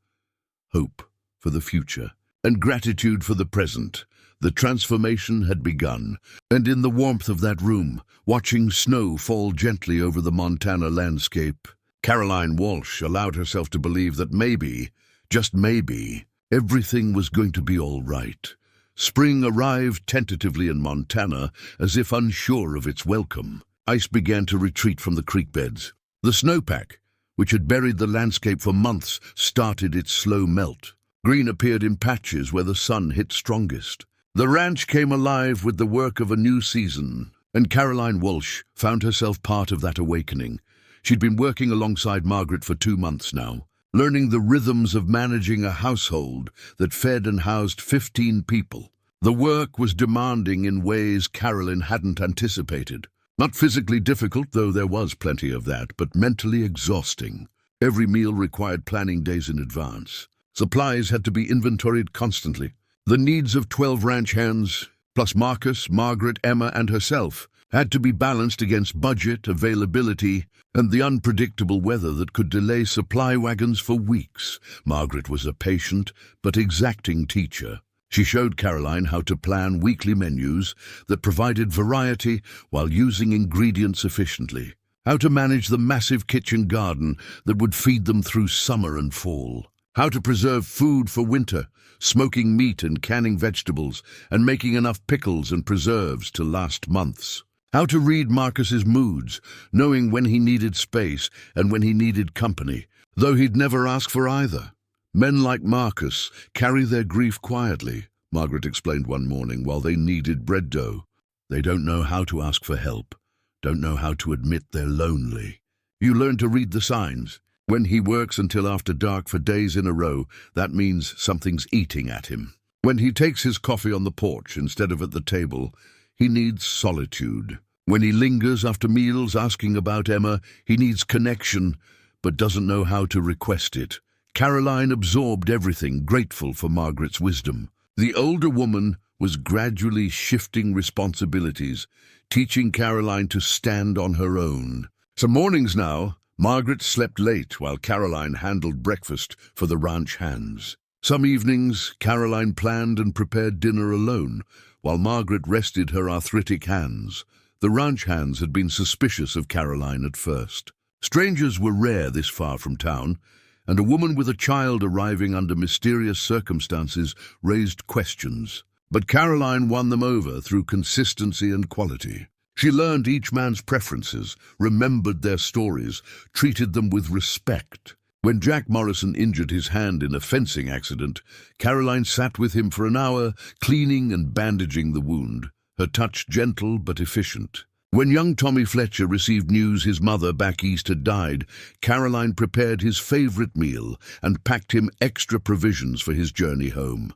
Hope for the future and gratitude for the present. The transformation had begun, and in the warmth of that room, watching snow fall gently over the Montana landscape, Caroline Walsh allowed herself to believe that maybe, just maybe, everything was going to be all right. Spring arrived tentatively in Montana, as if unsure of its welcome. Ice began to retreat from the creek beds. The snowpack, which had buried the landscape for months, started its slow melt. Green appeared in patches where the sun hit strongest. The ranch came alive with the work of a new season, and Caroline Walsh found herself part of that awakening. She'd been working alongside Margaret for 2 months now, learning the rhythms of managing a household that fed and housed 15 people. The work was demanding in ways Caroline hadn't anticipated. Not physically difficult, though there was plenty of that, but mentally exhausting. Every meal required planning days in advance. Supplies had to be inventoried constantly. The needs of 12 ranch hands, plus Marcus, Margaret, Emma, and herself, had to be balanced against budget, availability, and the unpredictable weather that could delay supply wagons for weeks. Margaret was a patient but exacting teacher. She showed Caroline how to plan weekly menus that provided variety while using ingredients efficiently, how to manage the massive kitchen garden that would feed them through summer and fall, how to preserve food for winter, smoking meat and canning vegetables, and making enough pickles and preserves to last months. How to read Marcus's moods, knowing when he needed space and when he needed company, though he'd never ask for either. Men like Marcus carry their grief quietly, Margaret explained one morning while they kneaded bread dough. They don't know how to ask for help, don't know how to admit they're lonely. You learn to read the signs. When he works until after dark for days in a row, that means something's eating at him. When he takes his coffee on the porch instead of at the table, he needs solitude. When he lingers after meals asking about Emma, he needs connection, but doesn't know how to request it. Caroline absorbed everything, grateful for Margaret's wisdom. The older woman was gradually shifting responsibilities, teaching Caroline to stand on her own. Some mornings now, Margaret slept late while Caroline handled breakfast for the ranch hands. Some evenings, Caroline planned and prepared dinner alone, while Margaret rested her arthritic hands. The ranch hands had been suspicious of Caroline at first. Strangers were rare this far from town, and a woman with a child arriving under mysterious circumstances raised questions. But Caroline won them over through consistency and quality. She learned each man's preferences, remembered their stories, treated them with respect. When Jack Morrison injured his hand in a fencing accident, Caroline sat with him for an hour, cleaning and bandaging the wound, her touch gentle but efficient. When young Tommy Fletcher received news his mother back east had died, Caroline prepared his favorite meal and packed him extra provisions for his journey home.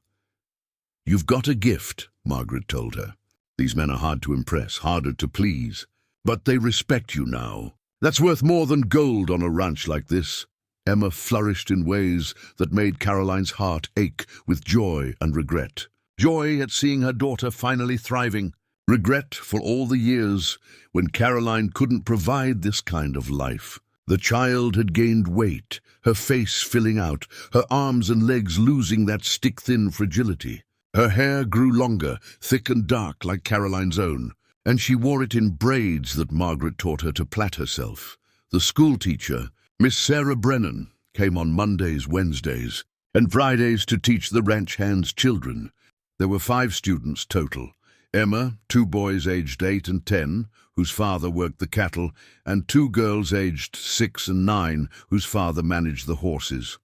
"You've got a gift," Margaret told her. "These men are hard to impress, harder to please. But they respect you now. That's worth more than gold on a ranch like this." Emma flourished in ways that made Caroline's heart ache with joy and regret. Joy at seeing her daughter finally thriving. Regret for all the years when Caroline couldn't provide this kind of life. The child had gained weight, her face filling out, her arms and legs losing that stick-thin fragility. Her hair grew longer, thick and dark like Caroline's own, and she wore it in braids that Margaret taught her to plait herself. The schoolteacher, Miss Sarah Brennan, came on Mondays, Wednesdays, and Fridays to teach the ranch hands' children. There were 5 students total. Emma, 2 boys aged 8 and 10, whose father worked the cattle, and 2 girls aged 6 and 9, whose father managed the horses.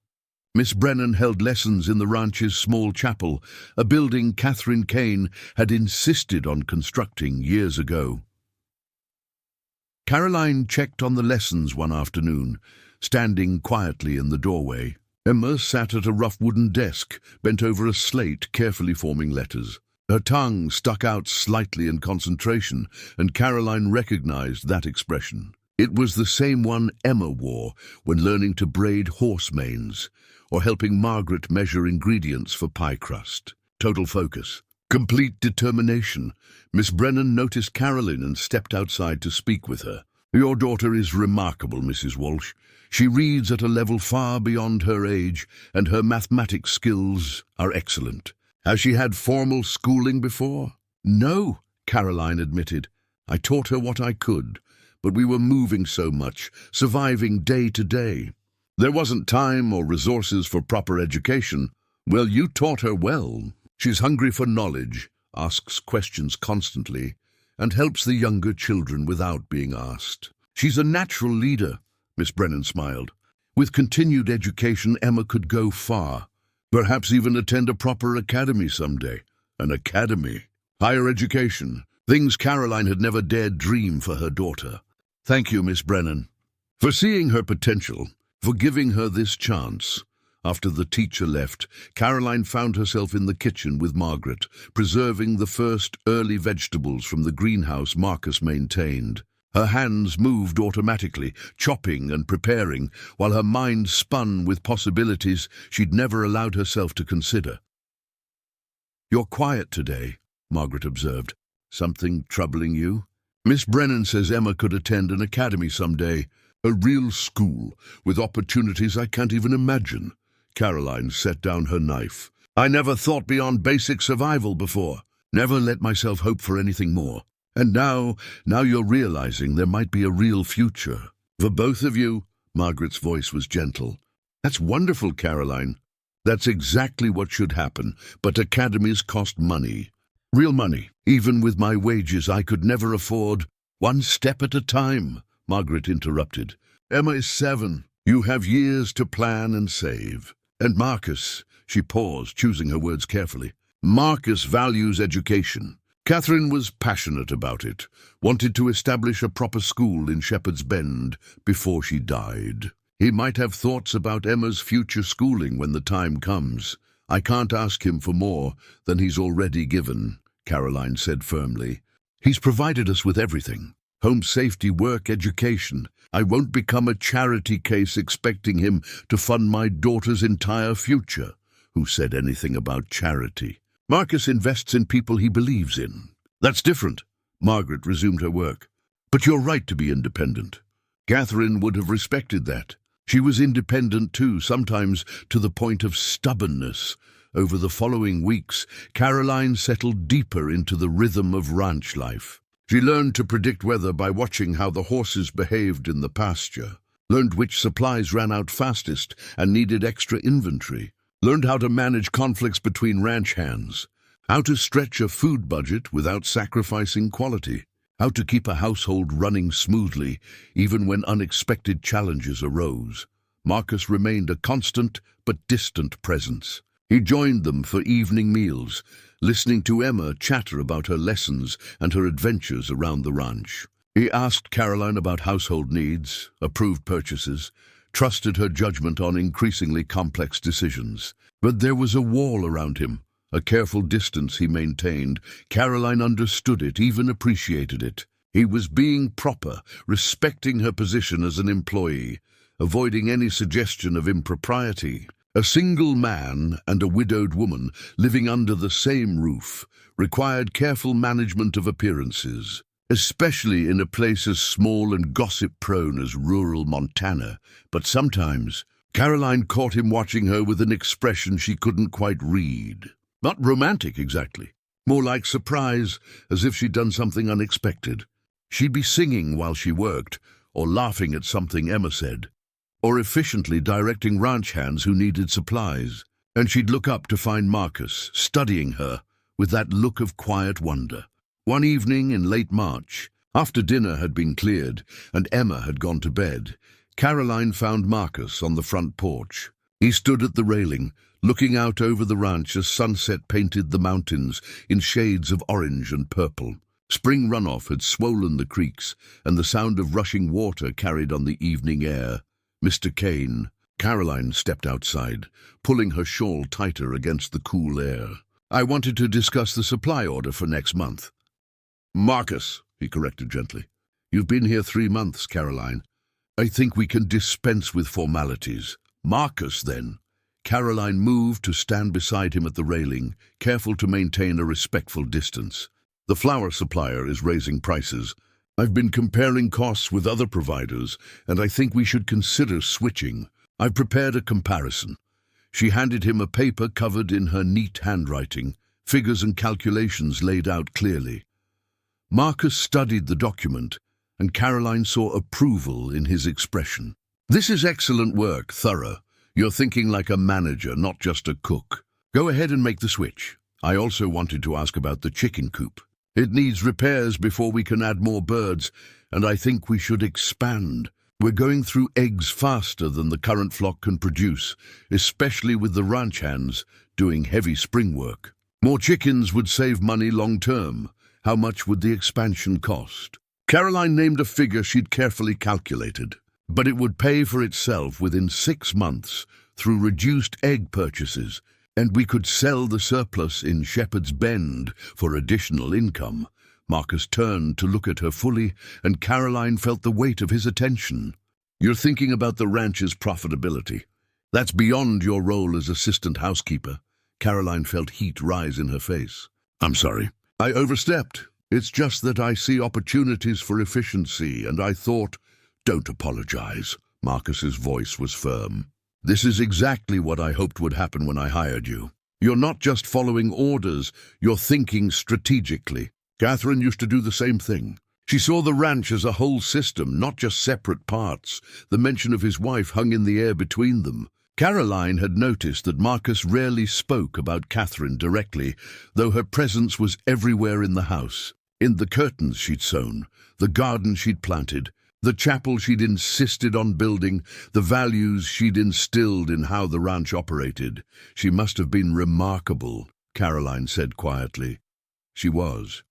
Miss Brennan held lessons in the ranch's small chapel, a building Catherine Kane had insisted on constructing years ago. Caroline checked on the lessons one afternoon, standing quietly in the doorway. Emma sat at a rough wooden desk, bent over a slate, carefully forming letters. Her tongue stuck out slightly in concentration, and Caroline recognized that expression. It was the same one Emma wore when learning to braid horse manes, or helping Margaret measure ingredients for pie crust. Total focus. Complete determination. Miss Brennan noticed Caroline and stepped outside to speak with her. "Your daughter is remarkable, Mrs. Walsh. She reads at a level far beyond her age, and her mathematics skills are excellent. Has she had formal schooling before?" "No," Caroline admitted. "I taught her what I could, but we were moving so much, surviving day to day. There wasn't time or resources for proper education. Well, you taught her well. She's hungry for knowledge, asks questions constantly, and helps the younger children without being asked. She's a natural leader," Miss Brennan smiled. "With continued education, Emma could go far. Perhaps even attend a proper academy someday." An academy. Higher education. Things Caroline had never dared dream for her daughter. "Thank you, Miss Brennan, for seeing her potential, for giving her this chance." After the teacher left, Caroline found herself in the kitchen with Margaret, preserving the first early vegetables from the greenhouse Marcus maintained. Her hands moved automatically, chopping and preparing, while her mind spun with possibilities she'd never allowed herself to consider. "You're quiet today," Margaret observed. "Something troubling you?" "Miss Brennan says Emma could attend an academy someday, a real school, with opportunities I can't even imagine." Caroline set down her knife. I never thought beyond basic survival before. Never let myself hope for anything more. And now you're realizing there might be a real future. For both of you, Margaret's voice was gentle. That's wonderful, Caroline. That's exactly what should happen, but academies cost money. Real money. Even with my wages, I could never afford. One step at a time, Margaret interrupted. Emma is 7. You have years to plan and save. And Marcus, she paused, choosing her words carefully. Marcus values education. Catherine was passionate about it, wanted to establish a proper school in Shepherd's Bend before she died. He might have thoughts about Emma's future schooling when the time comes. I can't ask him for more than he's already given, Caroline said firmly. He's provided us with everything. Home safety, work, education. I won't become a charity case expecting him to fund my daughter's entire future. Who said anything about charity? Marcus invests in people he believes in. That's different. Margaret resumed her work. But you're right to be independent. Catherine would have respected that. She was independent too, sometimes to the point of stubbornness. Over the following weeks, Caroline settled deeper into the rhythm of ranch life. She learned to predict weather by watching how the horses behaved in the pasture, learned which supplies ran out fastest and needed extra inventory, learned how to manage conflicts between ranch hands, how to stretch a food budget without sacrificing quality, how to keep a household running smoothly even when unexpected challenges arose. Marcus remained a constant but distant presence. He joined them for evening meals, listening to Emma chatter about her lessons and her adventures around the ranch. He asked Caroline about household needs, approved purchases, trusted her judgment on increasingly complex decisions. But there was a wall around him, a careful distance he maintained. Caroline understood it, even appreciated it. He was being proper, respecting her position as an employee, avoiding any suggestion of impropriety. A single man and a widowed woman living under the same roof required careful management of appearances, especially in a place as small and gossip-prone as rural Montana. But sometimes, Caroline caught him watching her with an expression she couldn't quite read. Not romantic exactly, more like surprise, as if she'd done something unexpected. She'd be singing while she worked, or laughing at something Emma said, or efficiently directing ranch hands who needed supplies. And she'd look up to find Marcus studying her with that look of quiet wonder. One evening in late March, after dinner had been cleared and Emma had gone to bed, Caroline found Marcus on the front porch. He stood at the railing, looking out over the ranch as sunset painted the mountains in shades of orange and purple. Spring runoff had swollen the creeks, and the sound of rushing water carried on the evening air. Mr. Kane. Caroline stepped outside, pulling her shawl tighter against the cool air. I wanted to discuss the supply order for next month. Marcus, he corrected gently. You've been here 3 months, Caroline. I think we can dispense with formalities. Marcus, then. Caroline moved to stand beside him at the railing, careful to maintain a respectful distance. The flour supplier is raising prices. I've been comparing costs with other providers, and I think we should consider switching. I've prepared a comparison. She handed him a paper covered in her neat handwriting, figures and calculations laid out clearly. Marcus studied the document, and Caroline saw approval in his expression. This is excellent work, thorough. You're thinking like a manager, not just a cook. Go ahead and make the switch. I also wanted to ask about the chicken coop. It needs repairs before we can add more birds, and I think we should expand. We're going through eggs faster than the current flock can produce, especially with the ranch hands doing heavy spring work. More chickens would save money long term. How much would the expansion cost? Caroline named a figure she'd carefully calculated, but it would pay for itself within 6 months through reduced egg purchases, and we could sell the surplus in Shepherd's Bend for additional income. Marcus turned to look at her fully, and Caroline felt the weight of his attention. You're thinking about the ranch's profitability. That's beyond your role as assistant housekeeper. Caroline felt heat rise in her face. I'm sorry. I overstepped. It's just that I see opportunities for efficiency, and I thought, don't apologize. Marcus's voice was firm. This is exactly what I hoped would happen when I hired you. You're not just following orders, you're thinking strategically. Catherine used to do the same thing. She saw the ranch as a whole system, not just separate parts. The mention of his wife hung in the air between them. Caroline had noticed that Marcus rarely spoke about Catherine directly, though her presence was everywhere in the house. In the curtains she'd sewn, the garden she'd planted, the chapel she'd insisted on building, the values she'd instilled in how the ranch operated. She must have been remarkable, Caroline said quietly. She was.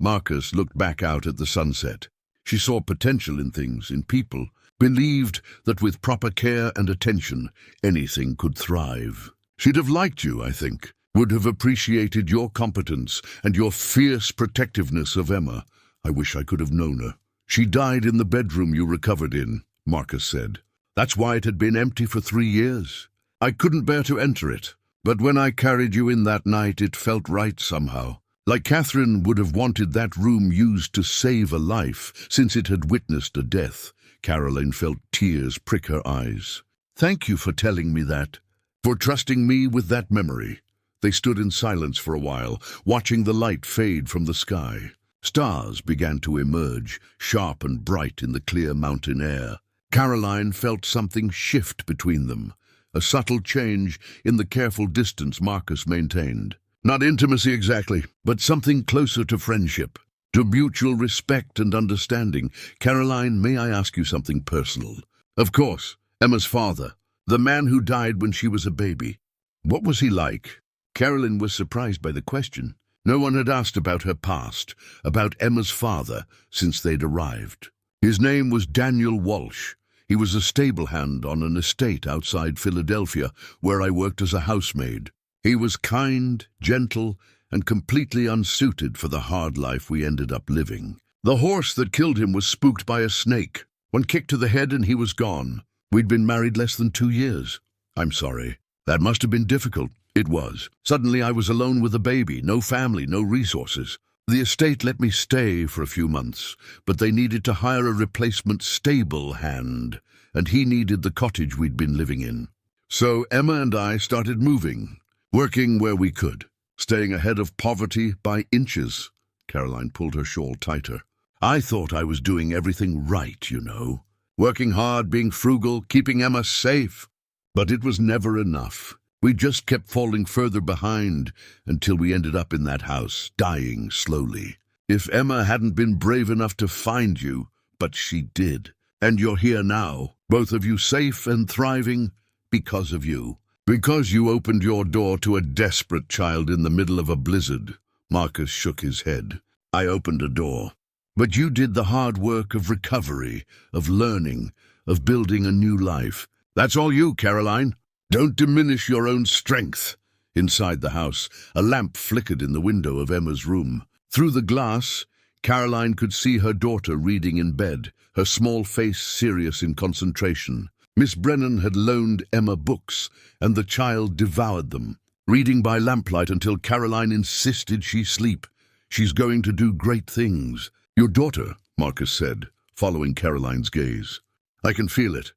Marcus looked back out at the sunset. She saw potential in things, in people, believed that with proper care and attention, anything could thrive. She'd have liked you, I think, would have appreciated your competence and your fierce protectiveness of Emma. I wish I could have known her. She died in the bedroom you recovered in, Marcus said. That's why it had been empty for 3 years. I couldn't bear to enter it, but when I carried you in that night, it felt right somehow. Like Catherine would have wanted that room used to save a life, since it had witnessed a death. Caroline felt tears prick her eyes. Thank you for telling me that, for trusting me with that memory. They stood in silence for a while, watching the light fade from the sky. Stars began to emerge, sharp and bright in the clear mountain air. Caroline felt something shift between them, a subtle change in the careful distance Marcus maintained. Not intimacy exactly, but something closer to friendship, to mutual respect and understanding. Caroline, may I ask you something personal? Of course, Emma's father, the man who died when she was a baby. What was he like? Caroline was surprised by the question. No one had asked about her past, about Emma's father, since they'd arrived. His name was Daniel Walsh. He was a stable hand on an estate outside Philadelphia, where I worked as a housemaid. He was kind, gentle, and completely unsuited for the hard life we ended up living. The horse that killed him was spooked by a snake. One kick to the head and he was gone. We'd been married less than 2 years. I'm sorry. That must have been difficult. It was. Suddenly I was alone with a baby, no family, no resources. The estate let me stay for a few months, but they needed to hire a replacement stable hand, and he needed the cottage we'd been living in. So Emma and I started moving, working where we could, staying ahead of poverty by inches. Caroline pulled her shawl tighter. I thought I was doing everything right, you know. Working hard, being frugal, keeping Emma safe. But it was never enough. We just kept falling further behind until we ended up in that house, dying slowly. If Emma hadn't been brave enough to find you, but she did. And you're here now, both of you safe and thriving because of you. Because you opened your door to a desperate child in the middle of a blizzard. Marcus shook his head. I opened a door. But you did the hard work of recovery, of learning, of building a new life. That's all you, Caroline. Don't diminish your own strength. Inside the house, a lamp flickered in the window of Emma's room. Through the glass, Caroline could see her daughter reading in bed, her small face serious in concentration. Miss Brennan had loaned Emma books, and the child devoured them, reading by lamplight until Caroline insisted she sleep. She's going to do great things. Your daughter, Marcus said, following Caroline's gaze. I can feel it.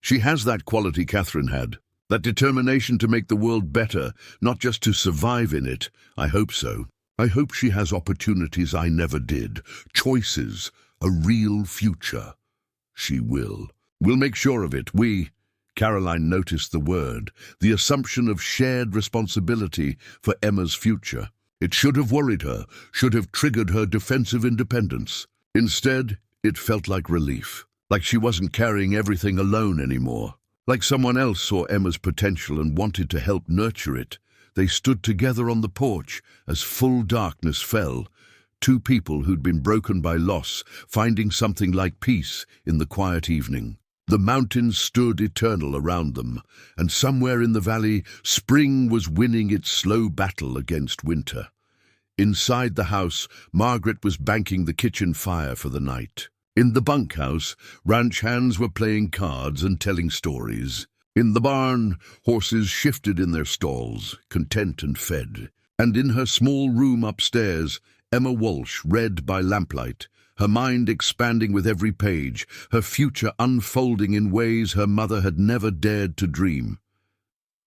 She has that quality Catherine had. That determination to make the world better, not just to survive in it. I hope so. I hope she has opportunities I never did. Choices. A real future. She will. We'll make sure of it. We. Caroline noticed the word. The assumption of shared responsibility for Emma's future. It should have worried her, should have triggered her defensive independence. Instead, it felt like relief. Like she wasn't carrying everything alone anymore. Like someone else saw Emma's potential and wanted to help nurture it. They stood together on the porch as full darkness fell. Two people who'd been broken by loss, finding something like peace in the quiet evening. The mountains stood eternal around them, and somewhere in the valley, spring was winning its slow battle against winter. Inside the house, Margaret was banking the kitchen fire for the night. In the bunkhouse, ranch hands were playing cards and telling stories. In the barn, horses shifted in their stalls, content and fed. And in her small room upstairs, Emma Walsh read by lamplight, her mind expanding with every page, her future unfolding in ways her mother had never dared to dream.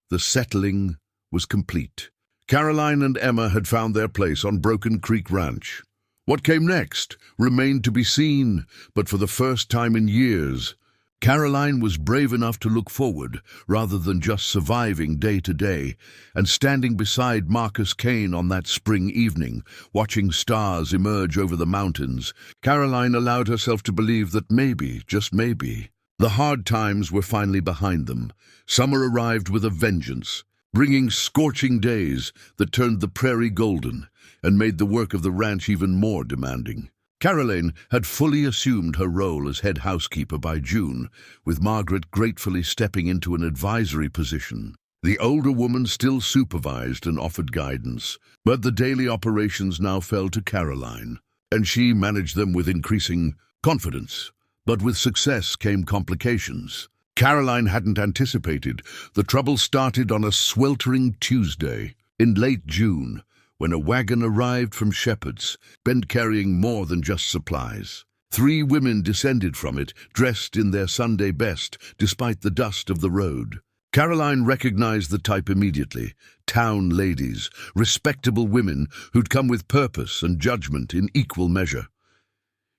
The settling was complete. Caroline and Emma had found their place on Broken Creek Ranch. What came next remained to be seen, but for the first time in years, Caroline was brave enough to look forward rather than just surviving day to day, and standing beside Marcus Kane on that spring evening, watching stars emerge over the mountains, Caroline allowed herself to believe that maybe, just maybe, the hard times were finally behind them. Summer arrived with a vengeance, bringing scorching days that turned the prairie golden and made the work of the ranch even more demanding. Caroline had fully assumed her role as head housekeeper by June, with Margaret gratefully stepping into an advisory position. The older woman still supervised and offered guidance, but the daily operations now fell to Caroline, and she managed them with increasing confidence. But with success came complications. Caroline hadn't anticipated. The trouble started on a sweltering Tuesday in late June, when a wagon arrived from Shepherd's, bent carrying more than just supplies. 3 women descended from it, dressed in their Sunday best, despite the dust of the road. Caroline recognized the type immediately. Town ladies, respectable women who'd come with purpose and judgment in equal measure.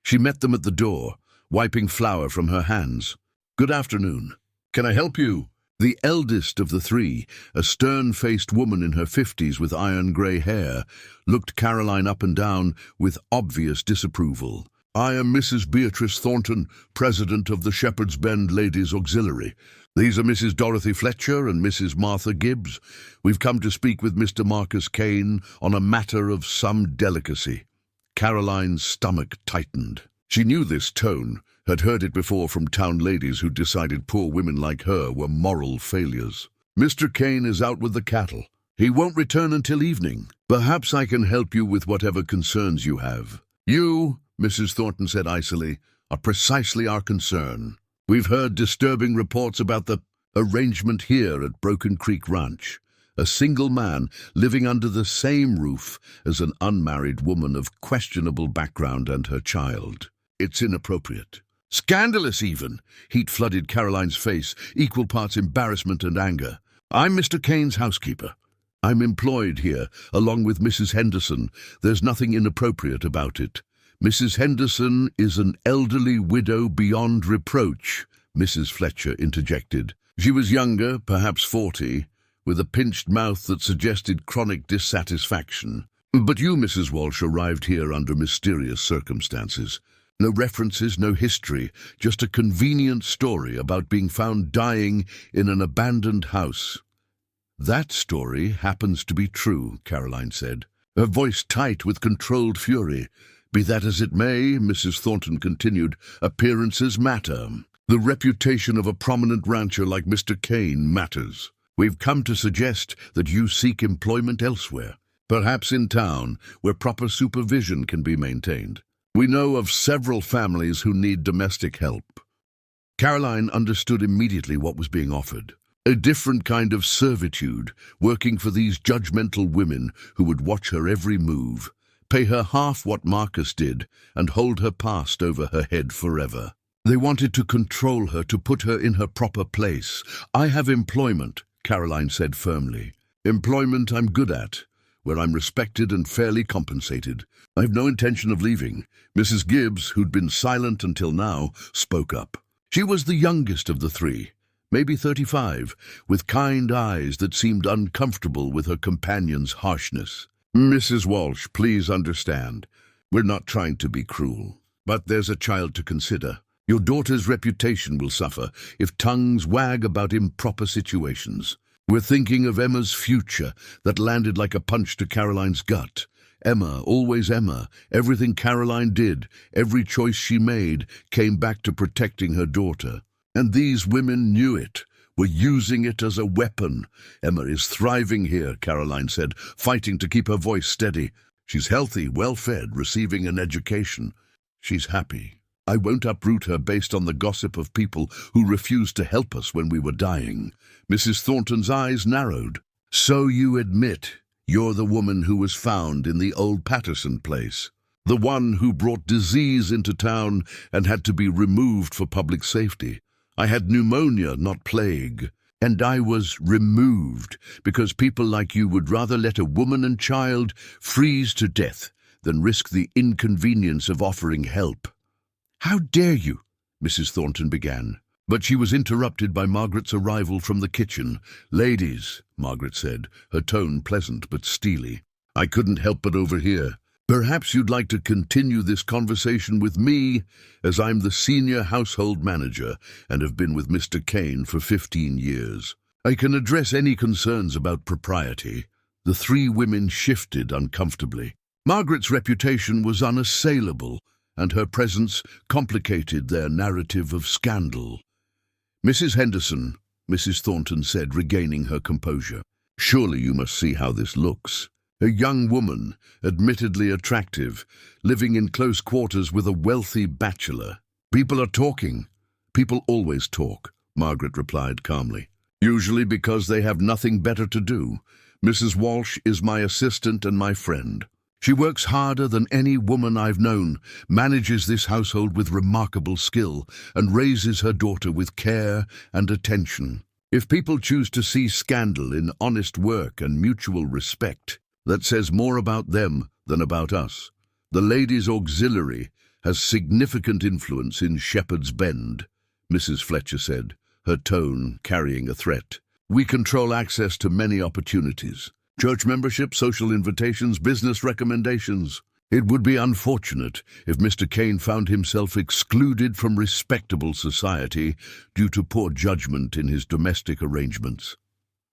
She met them at the door, wiping flour from her hands. "Good afternoon. Can I help you?" The eldest of the 3, a stern-faced woman in her 50s with iron-grey hair, looked Caroline up and down with obvious disapproval. "I am Mrs. Beatrice Thornton, president of the Shepherd's Bend Ladies Auxiliary. These are Mrs. Dorothy Fletcher and Mrs. Martha Gibbs. We've come to speak with Mr. Marcus Kane on a matter of some delicacy." Caroline's stomach tightened. She knew this tone, had heard it before from town ladies who decided poor women like her were moral failures. "Mr. Kane is out with the cattle. He won't return until evening. Perhaps I can help you with whatever concerns you have." "You," Mrs. Thornton said icily, "are precisely our concern. We've heard disturbing reports about the arrangement here at Broken Creek Ranch. A single man living under the same roof as an unmarried woman of questionable background and her child. It's inappropriate. Scandalous, even." Heat flooded Caroline's face, equal parts embarrassment and anger. "I'm Mr. Kane's housekeeper. I'm employed here, along with Mrs. Henderson. There's nothing inappropriate about it. Mrs. Henderson is an elderly widow beyond reproach," Mrs. Fletcher interjected. She was younger, perhaps 40, with a pinched mouth that suggested chronic dissatisfaction. "But you, Mrs. Walsh, arrived here under mysterious circumstances. No references, no history, just a convenient story about being found dying in an abandoned house." "That story happens to be true," Caroline said, her voice tight with controlled fury. "Be that as it may," Mrs. Thornton continued, "appearances matter. The reputation of a prominent rancher like Mr. Kane matters. We've come to suggest that you seek employment elsewhere, perhaps in town, where proper supervision can be maintained. We know of several families who need domestic help." Caroline understood immediately what was being offered. A different kind of servitude, working for these judgmental women who would watch her every move, pay her half what Marcus did, and hold her past over her head forever. They wanted to control her, to put her in her proper place. "I have employment," Caroline said firmly. "Employment I'm good at, where I'm respected and fairly compensated. I've no intention of leaving." Mrs. Gibbs, who'd been silent until now, spoke up. She was the youngest of the 3, maybe 35, with kind eyes that seemed uncomfortable with her companion's harshness. "Mrs. Walsh, please understand. We're not trying to be cruel, but there's a child to consider. Your daughter's reputation will suffer if tongues wag about improper situations. We're thinking of Emma's future that landed like a punch to Caroline's gut. Emma, always Emma. Everything Caroline did, every choice she made, came back to protecting her daughter. And these women knew it, were using it as a weapon. Emma is thriving here," Caroline said, fighting to keep her voice steady. "She's healthy, well-fed, receiving an education. She's happy. I won't uproot her based on the gossip of people who refused to help us when we were dying." Mrs. Thornton's eyes narrowed. "So you admit you're the woman who was found in the old Patterson place? The one who brought disease into town and had to be removed for public safety? I had pneumonia, not plague." And I was removed because people like you would rather let a woman and child freeze to death than risk the inconvenience of offering help. How dare you? Mrs. Thornton began. But she was interrupted by Margaret's arrival from the kitchen. Ladies, Margaret said, her tone pleasant but steely. I couldn't help but overhear. Perhaps you'd like to continue this conversation with me, as I'm the senior household manager and have been with Mr. Kane for 15 years. I can address any concerns about propriety. The three women shifted uncomfortably. Margaret's reputation was unassailable, and her presence complicated their narrative of scandal. Mrs. Henderson, Mrs. Thornton said, regaining her composure. Surely you must see how this looks. A young woman, admittedly attractive, living in close quarters with a wealthy bachelor. People are talking. People always talk, Margaret replied calmly. Usually because they have nothing better to do. Mrs. Walsh is my assistant and my friend. She works harder than any woman I've known, manages this household with remarkable skill, and raises her daughter with care and attention. If people choose to see scandal in honest work and mutual respect, that says more about them than about us. The Ladies' Auxiliary has significant influence in Shepherd's Bend, Mrs. Fletcher said, her tone carrying a threat. We control access to many opportunities. Church membership, social invitations, business recommendations. It would be unfortunate if Mr. Kane found himself excluded from respectable society due to poor judgment in his domestic arrangements.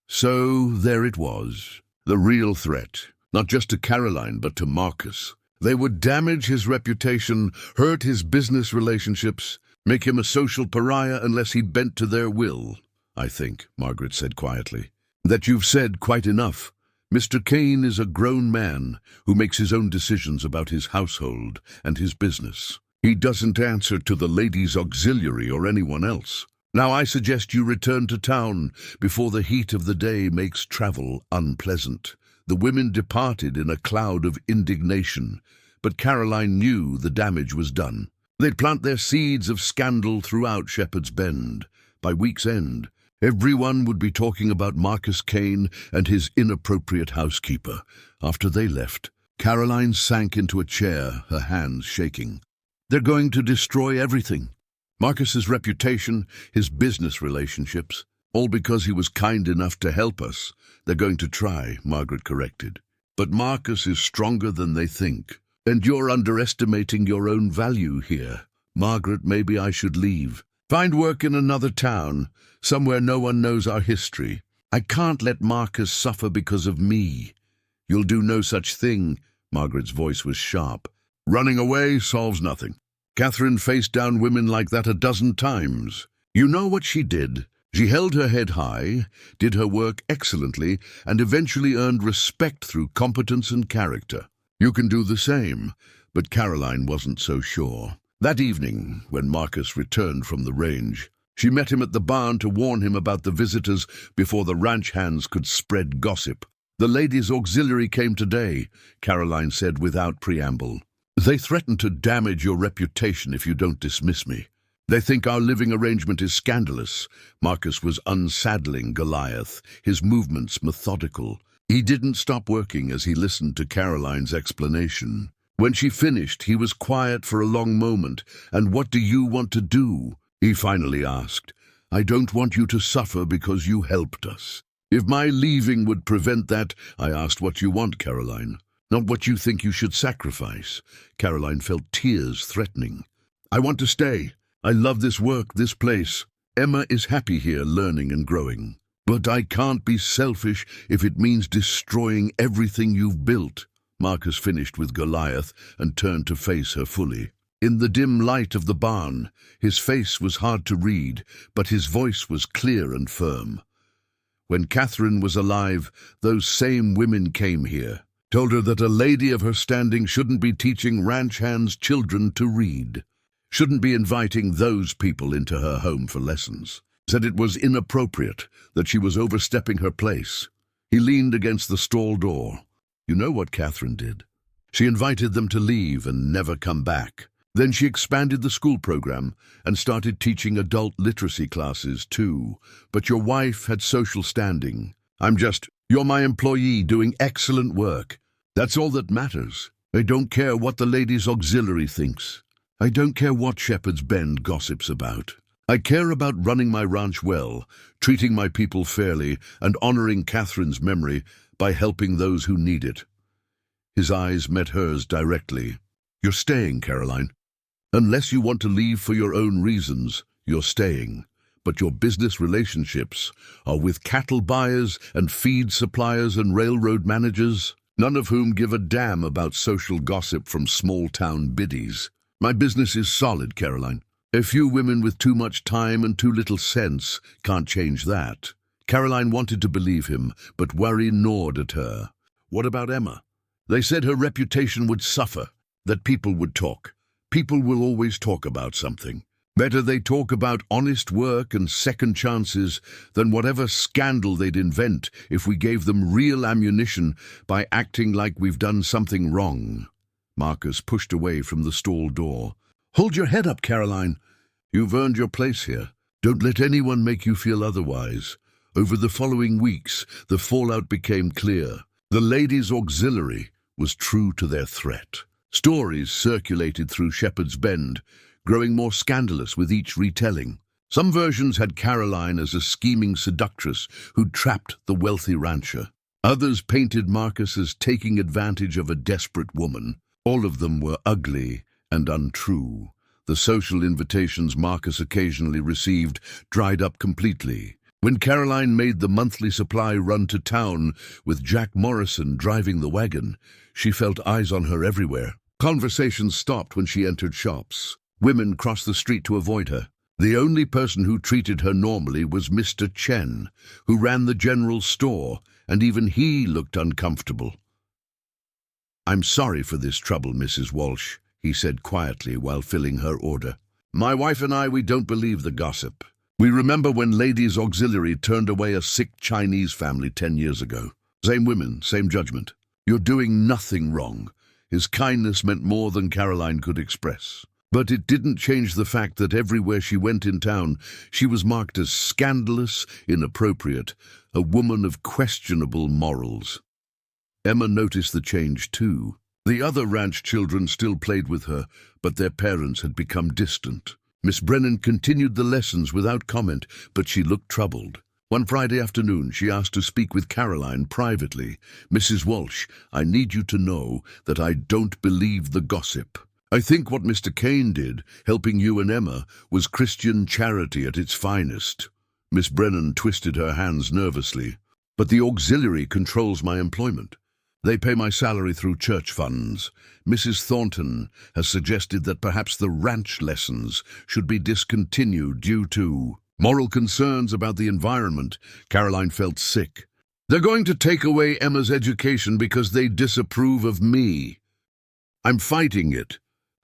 So there it was, the real threat, not just to Caroline but to Marcus. They would damage his reputation, hurt his business relationships, make him a social pariah unless he bent to their will. I think, Margaret said quietly, that you've said quite enough. Mr. Kane is a grown man who makes his own decisions about his household and his business. He doesn't answer to the Ladies' Auxiliary or anyone else. Now I suggest you return to town before the heat of the day makes travel unpleasant. The women departed in a cloud of indignation, but Caroline knew the damage was done. They'd plant their seeds of scandal throughout Shepherd's Bend. By week's end, everyone would be talking about Marcus Kane and his inappropriate housekeeper. After they left, Caroline sank into a chair, her hands shaking. They're going to destroy everything. Marcus's reputation, his business relationships, all because he was kind enough to help us. They're going to try, Margaret corrected. But Marcus is stronger than they think, and you're underestimating your own value here. Margaret, maybe I should leave. Find work in another town, somewhere no one knows our history. I can't let Marcus suffer because of me. You'll do no such thing. Margaret's voice was sharp. Running away solves nothing. Catherine faced down women like that 12 times. You know what she did. She held her head high, did her work excellently, and eventually earned respect through competence and character. You can do the same, but Caroline wasn't so sure. That evening, when Marcus returned from the range, she met him at the barn to warn him about the visitors before the ranch hands could spread gossip. The Ladies' Auxiliary came today, Caroline said without preamble. They threaten to damage your reputation if you don't dismiss me. They think our living arrangement is scandalous. Marcus was unsaddling Goliath, his movements methodical. He didn't stop working as he listened to Caroline's explanation. When she finished, he was quiet for a long moment. And what do you want to do? He finally asked. I don't want you to suffer because you helped us. If my leaving would prevent that, I asked what you want, Caroline. Not what you think you should sacrifice. Caroline felt tears threatening. I want to stay. I love this work, this place. Emma is happy here, learning and growing. But I can't be selfish if it means destroying everything you've built. Marcus finished with Goliath and turned to face her fully. In the dim light of the barn, his face was hard to read, but his voice was clear and firm. When Catherine was alive, those same women came here, told her that a lady of her standing shouldn't be teaching ranch hands' children to read, shouldn't be inviting those people into her home for lessons, said it was inappropriate, that she was overstepping her place. He leaned against the stall door. You know what Catherine did? She invited them to leave and never come back. Then she expanded the school program and started teaching adult literacy classes too. But your wife had social standing. You're my employee doing excellent work. That's all that matters. I don't care what the ladies' auxiliary thinks. I don't care what Shepherd's Bend gossips about. I care about running my ranch well, treating my people fairly, and honoring Catherine's memory by helping those who need it. His eyes met hers directly. You're staying, Caroline. Unless you want to leave for your own reasons, you're staying. But your business relationships are with cattle buyers and feed suppliers and railroad managers, none of whom give a damn about social gossip from small-town biddies. My business is solid, Caroline. A few women with too much time and too little sense can't change that. Caroline wanted to believe him, but worry gnawed at her. What about Emma? They said her reputation would suffer, that people would talk. People will always talk about something. Better they talk about honest work and second chances than whatever scandal they'd invent if we gave them real ammunition by acting like we've done something wrong. Marcus pushed away from the stall door. Hold your head up, Caroline. You've earned your place here. Don't let anyone make you feel otherwise. Over the following weeks, the fallout became clear. The ladies' auxiliary was true to their threat. Stories circulated through Shepherd's Bend, growing more scandalous with each retelling. Some versions had Caroline as a scheming seductress who'd trapped the wealthy rancher. Others painted Marcus as taking advantage of a desperate woman. All of them were ugly and untrue. The social invitations Marcus occasionally received dried up completely. When Caroline made the monthly supply run to town with Jack Morrison driving the wagon, she felt eyes on her everywhere. Conversations stopped when she entered shops. Women crossed the street to avoid her. The only person who treated her normally was Mr. Chen, who ran the general store, and even he looked uncomfortable. I'm sorry for this trouble, Mrs. Walsh, he said quietly while filling her order. My wife and I, we don't believe the gossip. We remember when Ladies' Auxiliary turned away a sick Chinese family 10 years ago. Same women, same judgment. You're doing nothing wrong. His kindness meant more than Caroline could express. But it didn't change the fact that everywhere she went in town, she was marked as scandalous, inappropriate, a woman of questionable morals. Emma noticed the change too. The other ranch children still played with her, but their parents had become distant. Miss Brennan continued the lessons without comment, but she looked troubled. One Friday afternoon, she asked to speak with Caroline privately. Mrs. Walsh, I need you to know that I don't believe the gossip. I think what Mr. Kane did, helping you and Emma, was Christian charity at its finest. Miss Brennan twisted her hands nervously. But the auxiliary controls my employment. They pay my salary through church funds. Mrs. Thornton has suggested that perhaps the ranch lessons should be discontinued due to moral concerns about the environment. Caroline felt sick. They're going to take away Emma's education because they disapprove of me. I'm fighting it.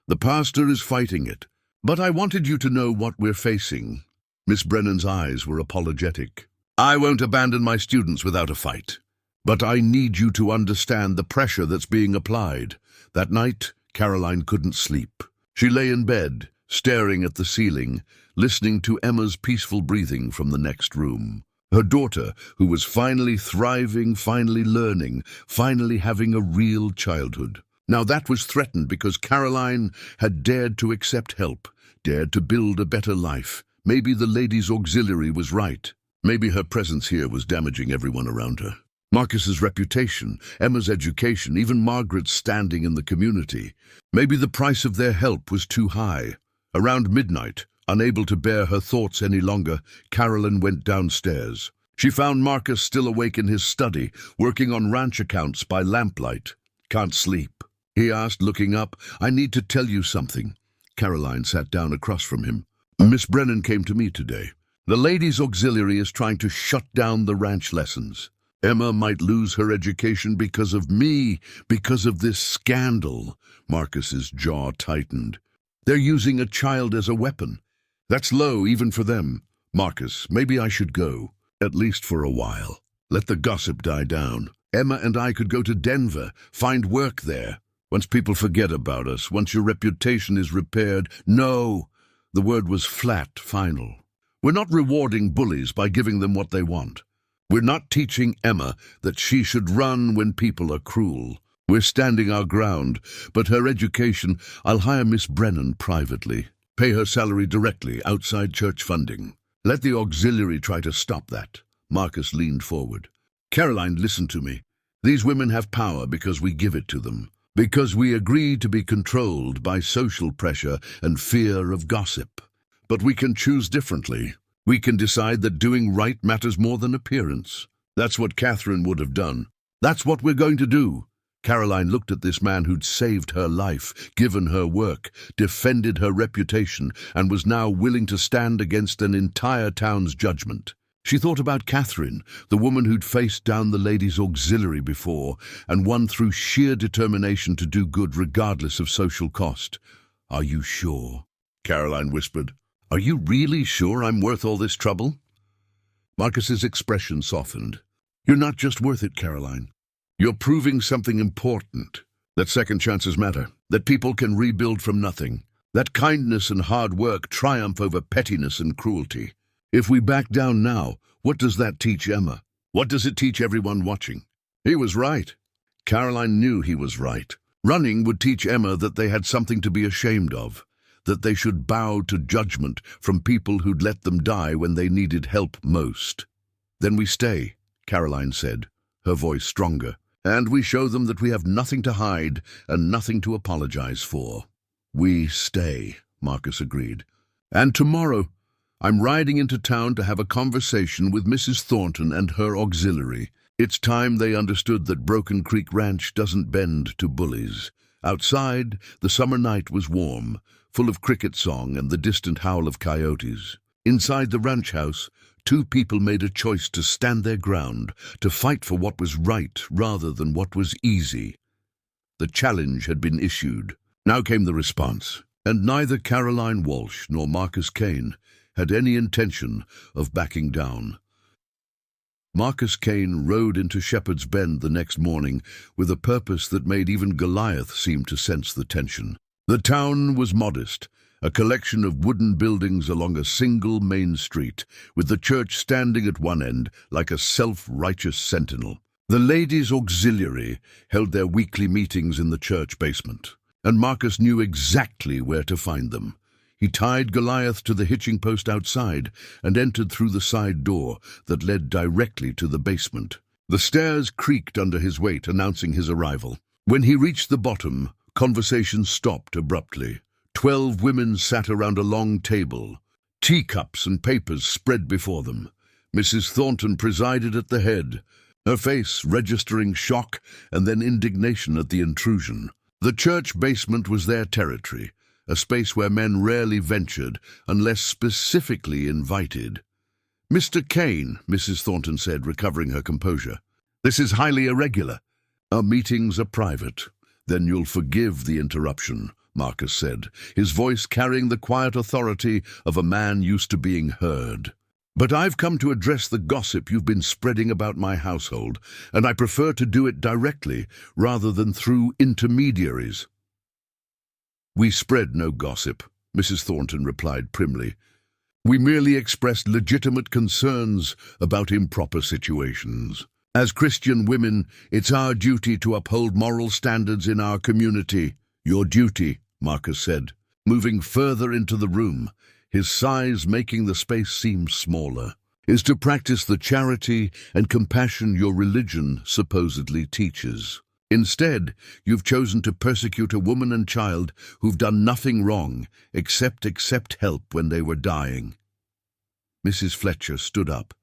The pastor is fighting it. But I wanted you to know what we're facing. Miss Brennan's eyes were apologetic. I won't abandon my students without a fight. But I need you to understand the pressure that's being applied. That night, Caroline couldn't sleep. She lay in bed, staring at the ceiling, listening to Emma's peaceful breathing from the next room. Her daughter, who was finally thriving, finally learning, finally having a real childhood. Now that was threatened because Caroline had dared to accept help, dared to build a better life. Maybe the Ladies' Auxiliary was right. Maybe her presence here was damaging everyone around her. Marcus's reputation, Emma's education, even Margaret's standing in the community. Maybe the price of their help was too high. Around midnight, unable to bear her thoughts any longer, Caroline went downstairs. She found Marcus still awake in his study, working on ranch accounts by lamplight. Can't sleep? He asked, looking up. I need to tell you something. Caroline sat down across from him. Miss Brennan came to me today. The Ladies' Auxiliary is trying to shut down the ranch lessons. Emma might lose her education because of me, because of this scandal. Marcus's jaw tightened. They're using a child as a weapon. That's low even for them. Marcus, maybe I should go, at least for a while. Let the gossip die down. Emma and I could go to Denver, find work there. Once people forget about us, once your reputation is repaired, no, the word was flat, final. We're not rewarding bullies by giving them what they want. We're not teaching Emma that she should run when people are cruel. We're standing our ground, but her education, I'll hire Miss Brennan privately. Pay her salary directly, outside church funding. Let the auxiliary try to stop that. Marcus leaned forward. Caroline, listen to me. These women have power because we give it to them. Because we agree to be controlled by social pressure and fear of gossip. But we can choose differently. We can decide that doing right matters more than appearance. That's what Catherine would have done. That's what we're going to do. Caroline looked at this man who'd saved her life, given her work, defended her reputation, and was now willing to stand against an entire town's judgment. She thought about Catherine, the woman who'd faced down the ladies' auxiliary before, and won through sheer determination to do good regardless of social cost. Are you sure? Caroline whispered. Are you really sure I'm worth all this trouble? Marcus's expression softened. You're not just worth it, Caroline. You're proving something important, that second chances matter, that people can rebuild from nothing, that kindness and hard work triumph over pettiness and cruelty. If we back down now, what does that teach Emma? What does it teach everyone watching? He was right. Caroline knew he was right. Running would teach Emma that they had something to be ashamed of, that they should bow to judgment from people who'd let them die when they needed help most. Then we stay, Caroline said, her voice stronger. And we show them that we have nothing to hide and nothing to apologize for. We stay, Marcus agreed. And tomorrow, I'm riding into town to have a conversation with Mrs. Thornton and her auxiliary. It's time they understood that Broken Creek Ranch doesn't bend to bullies. Outside, the summer night was warm, full of cricket song and the distant howl of coyotes. Inside the ranch house, two people made a choice to stand their ground, to fight for what was right rather than what was easy. The challenge had been issued. Now came the response, and neither Caroline Walsh nor Marcus Kane had any intention of backing down. Marcus Kane rode into Shepherd's Bend the next morning with a purpose that made even Goliath seem to sense the tension. The town was modest, a collection of wooden buildings along a single main street, with the church standing at one end like a self-righteous sentinel. The ladies' auxiliary held their weekly meetings in the church basement, and Marcus knew exactly where to find them. He tied Goliath to the hitching post outside and entered through the side door that led directly to the basement. The stairs creaked under his weight, announcing his arrival. When he reached the bottom, conversation stopped abruptly. 12 women sat around a long table, teacups and papers spread before them. Mrs. Thornton presided at the head, her face registering shock and then indignation at the intrusion. The church basement was their territory, a space where men rarely ventured unless specifically invited. Mr. Kane, Mrs. Thornton said, recovering her composure. This is highly irregular. Our meetings are private. Then you'll forgive the interruption, Marcus said, his voice carrying the quiet authority of a man used to being heard. But I've come to address the gossip you've been spreading about my household, and I prefer to do it directly rather than through intermediaries. We spread no gossip, Mrs. Thornton replied primly. We merely expressed legitimate concerns about improper situations. As Christian women, it's our duty to uphold moral standards in our community. Your duty, Marcus said, moving further into the room, his size making the space seem smaller, is to practice the charity and compassion your religion supposedly teaches. Instead, you've chosen to persecute a woman and child who've done nothing wrong except accept help when they were dying. Mrs. Fletcher stood up,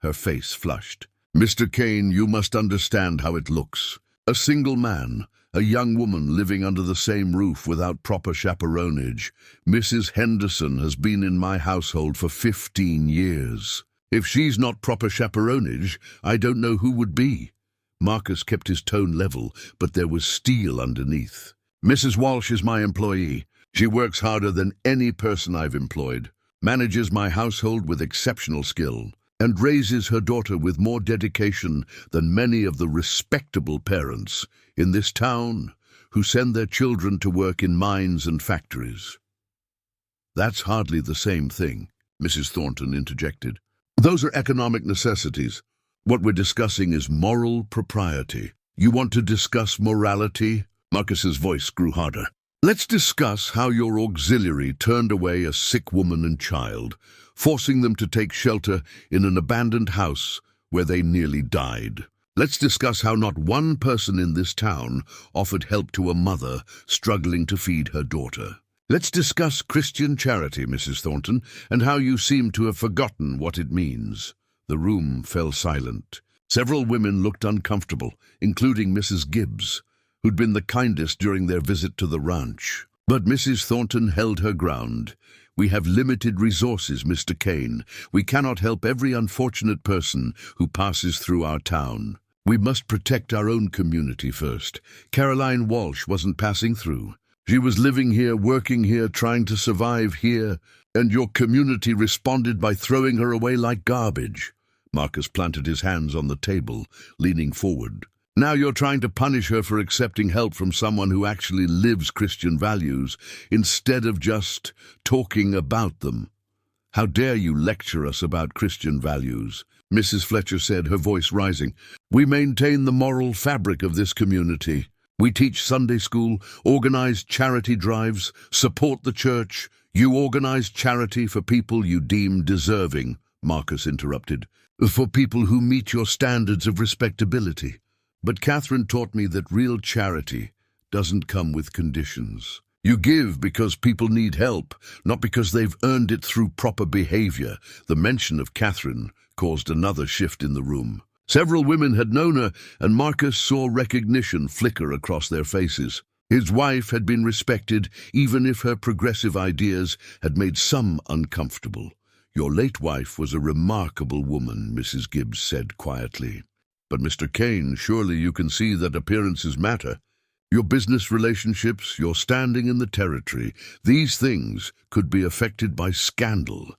her face flushed. Mr. Kane, you must understand how it looks. A single man, a young woman living under the same roof without proper chaperonage. Mrs. Henderson has been in my household for 15 years. If she's not proper chaperonage, I don't know who would be. Marcus kept his tone level, but there was steel underneath. Mrs. Walsh is my employee. She works harder than any person I've employed, manages my household with exceptional skill, and raises her daughter with more dedication than many of the respectable parents in this town who send their children to work in mines and factories. That's hardly the same thing, Mrs. Thornton interjected. Those are economic necessities. What we're discussing is moral propriety. You want to discuss morality? Marcus's voice grew harder. Let's discuss how your auxiliary turned away a sick woman and child, forcing them to take shelter in an abandoned house where they nearly died. Let's discuss how not one person in this town offered help to a mother struggling to feed her daughter. Let's discuss Christian charity, Mrs. Thornton, and how you seem to have forgotten what it means. The room fell silent. Several women looked uncomfortable, including Mrs. Gibbs, who'd been the kindest during their visit to the ranch. But Mrs. Thornton held her ground. We have limited resources, Mr. Kane. We cannot help every unfortunate person who passes through our town. We must protect our own community first. Caroline Walsh wasn't passing through. She was living here, working here, trying to survive here, and your community responded by throwing her away like garbage. Marcus planted his hands on the table, leaning forward. Now you're trying to punish her for accepting help from someone who actually lives Christian values, instead of just talking about them. How dare you lecture us about Christian values? Mrs. Fletcher said, her voice rising. We maintain the moral fabric of this community. We teach Sunday school, organize charity drives, support the church. You organize charity for people you deem deserving, Marcus interrupted. For people who meet your standards of respectability. But Catherine taught me that real charity doesn't come with conditions. You give because people need help, not because they've earned it through proper behavior. The mention of Catherine caused another shift in the room. Several women had known her, and Marcus saw recognition flicker across their faces. His wife had been respected, even if her progressive ideas had made some uncomfortable. Your late wife was a remarkable woman, Mrs. Gibbs said quietly. But Mr. Kane, surely you can see that appearances matter. Your business relationships, your standing in the territory, these things could be affected by scandal.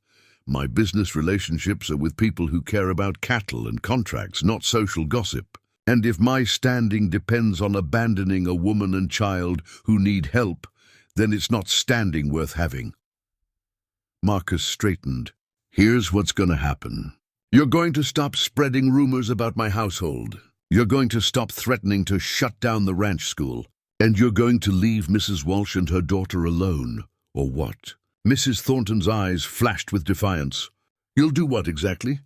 My business relationships are with people who care about cattle and contracts, not social gossip. And if my standing depends on abandoning a woman and child who need help, then it's not standing worth having. Marcus straightened. Here's what's going to happen. You're going to stop spreading rumors about my household. You're going to stop threatening to shut down the ranch school. And you're going to leave Mrs. Walsh and her daughter alone, or what? Mrs. Thornton's eyes flashed with defiance. You'll do what exactly?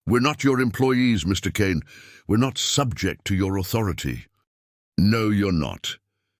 We're not your employees, Mr. Kane. We're not subject to your authority. No, you're not.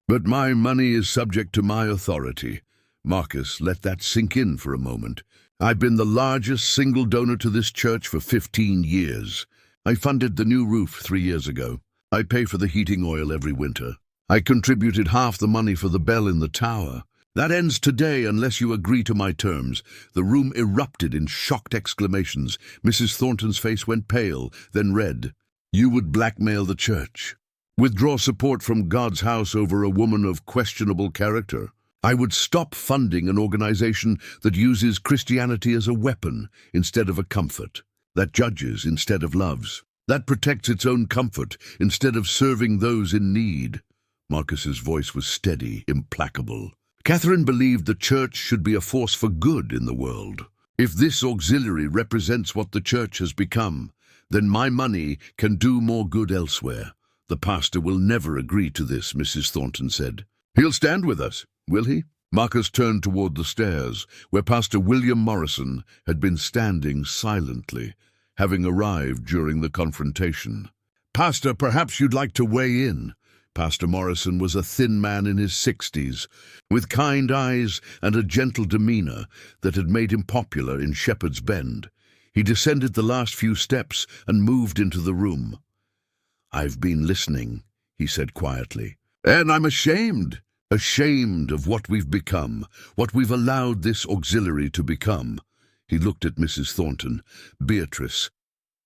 But my money is subject to my authority. Marcus, let that sink in for a moment. I've been the largest single donor to this church for 15 years. I funded the new roof 3 years ago. I pay for the heating oil every winter. I contributed half the money for the bell in the tower. That ends today unless you agree to my terms. The room erupted in shocked exclamations. Mrs. Thornton's face went pale, then red. You would blackmail the church. Withdraw support from God's house over a woman of questionable character. I would stop funding an organization that uses Christianity as a weapon instead of a comfort, that judges instead of loves, that protects its own comfort instead of serving those in need. Marcus's voice was steady, implacable. Catherine believed the church should be a force for good in the world. If this auxiliary represents what the church has become, then my money can do more good elsewhere. The pastor will never agree to this, Mrs. Thornton said. He'll stand with us, will he? Marcus turned toward the stairs, where Pastor William Morrison had been standing silently, having arrived during the confrontation. Pastor, perhaps you'd like to weigh in. Pastor Morrison was a thin man in his 60s, with kind eyes and a gentle demeanor that had made him popular in Shepherd's Bend. He descended the last few steps and moved into the room. I've been listening, he said quietly, and I'm ashamed of what we've become, what we've allowed this auxiliary to become. He looked at Mrs. Thornton. Beatrice,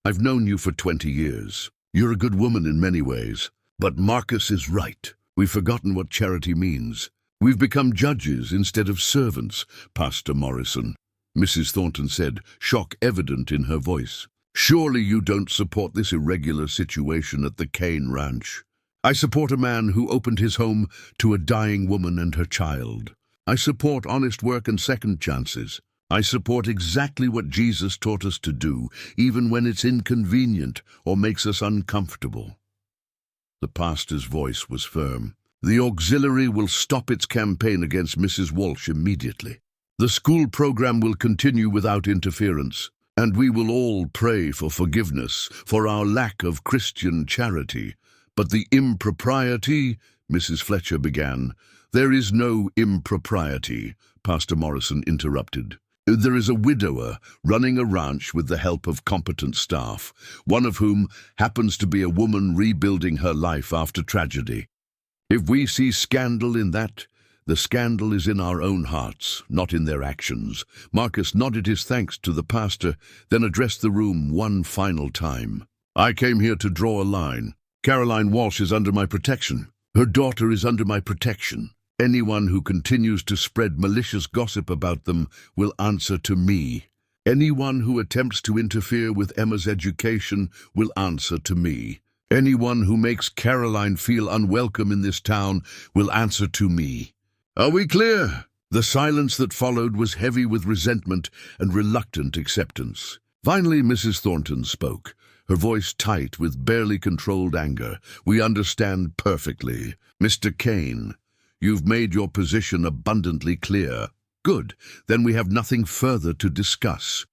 I've known you for 20 years. You're a good woman in many ways. But Marcus is right. We've forgotten what charity means. We've become judges instead of servants, Pastor Morrison. Mrs. Thornton said, shock evident in her voice. Surely you don't support this irregular situation at the Kane Ranch. I support a man who opened his home to a dying woman and her child. I support honest work and second chances. I support exactly what Jesus taught us to do, even when it's inconvenient or makes us uncomfortable. The pastor's voice was firm. The auxiliary will stop its campaign against Mrs. Walsh immediately. The school program will continue without interference, and we will all pray for forgiveness for our lack of Christian charity. But the impropriety, Mrs. Fletcher began. There is no impropriety, Pastor Morrison interrupted. There is a widower running a ranch with the help of competent staff, one of whom happens to be a woman rebuilding her life after tragedy. If we see scandal in that, the scandal is in our own hearts, not in their actions. Marcus nodded his thanks to the pastor, then addressed the room one final time. I came here to draw a line. Caroline Walsh is under my protection. Her daughter is under my protection. Anyone who continues to spread malicious gossip about them will answer to me. Anyone who attempts to interfere with Emma's education will answer to me. Anyone who makes Caroline feel unwelcome in this town will answer to me. Are we clear? The silence that followed was heavy with resentment and reluctant acceptance. Finally, Mrs. Thornton spoke, her voice tight with barely controlled anger. We understand perfectly. Mr. Kane, you've made your position abundantly clear. Good, then we have nothing further to discuss.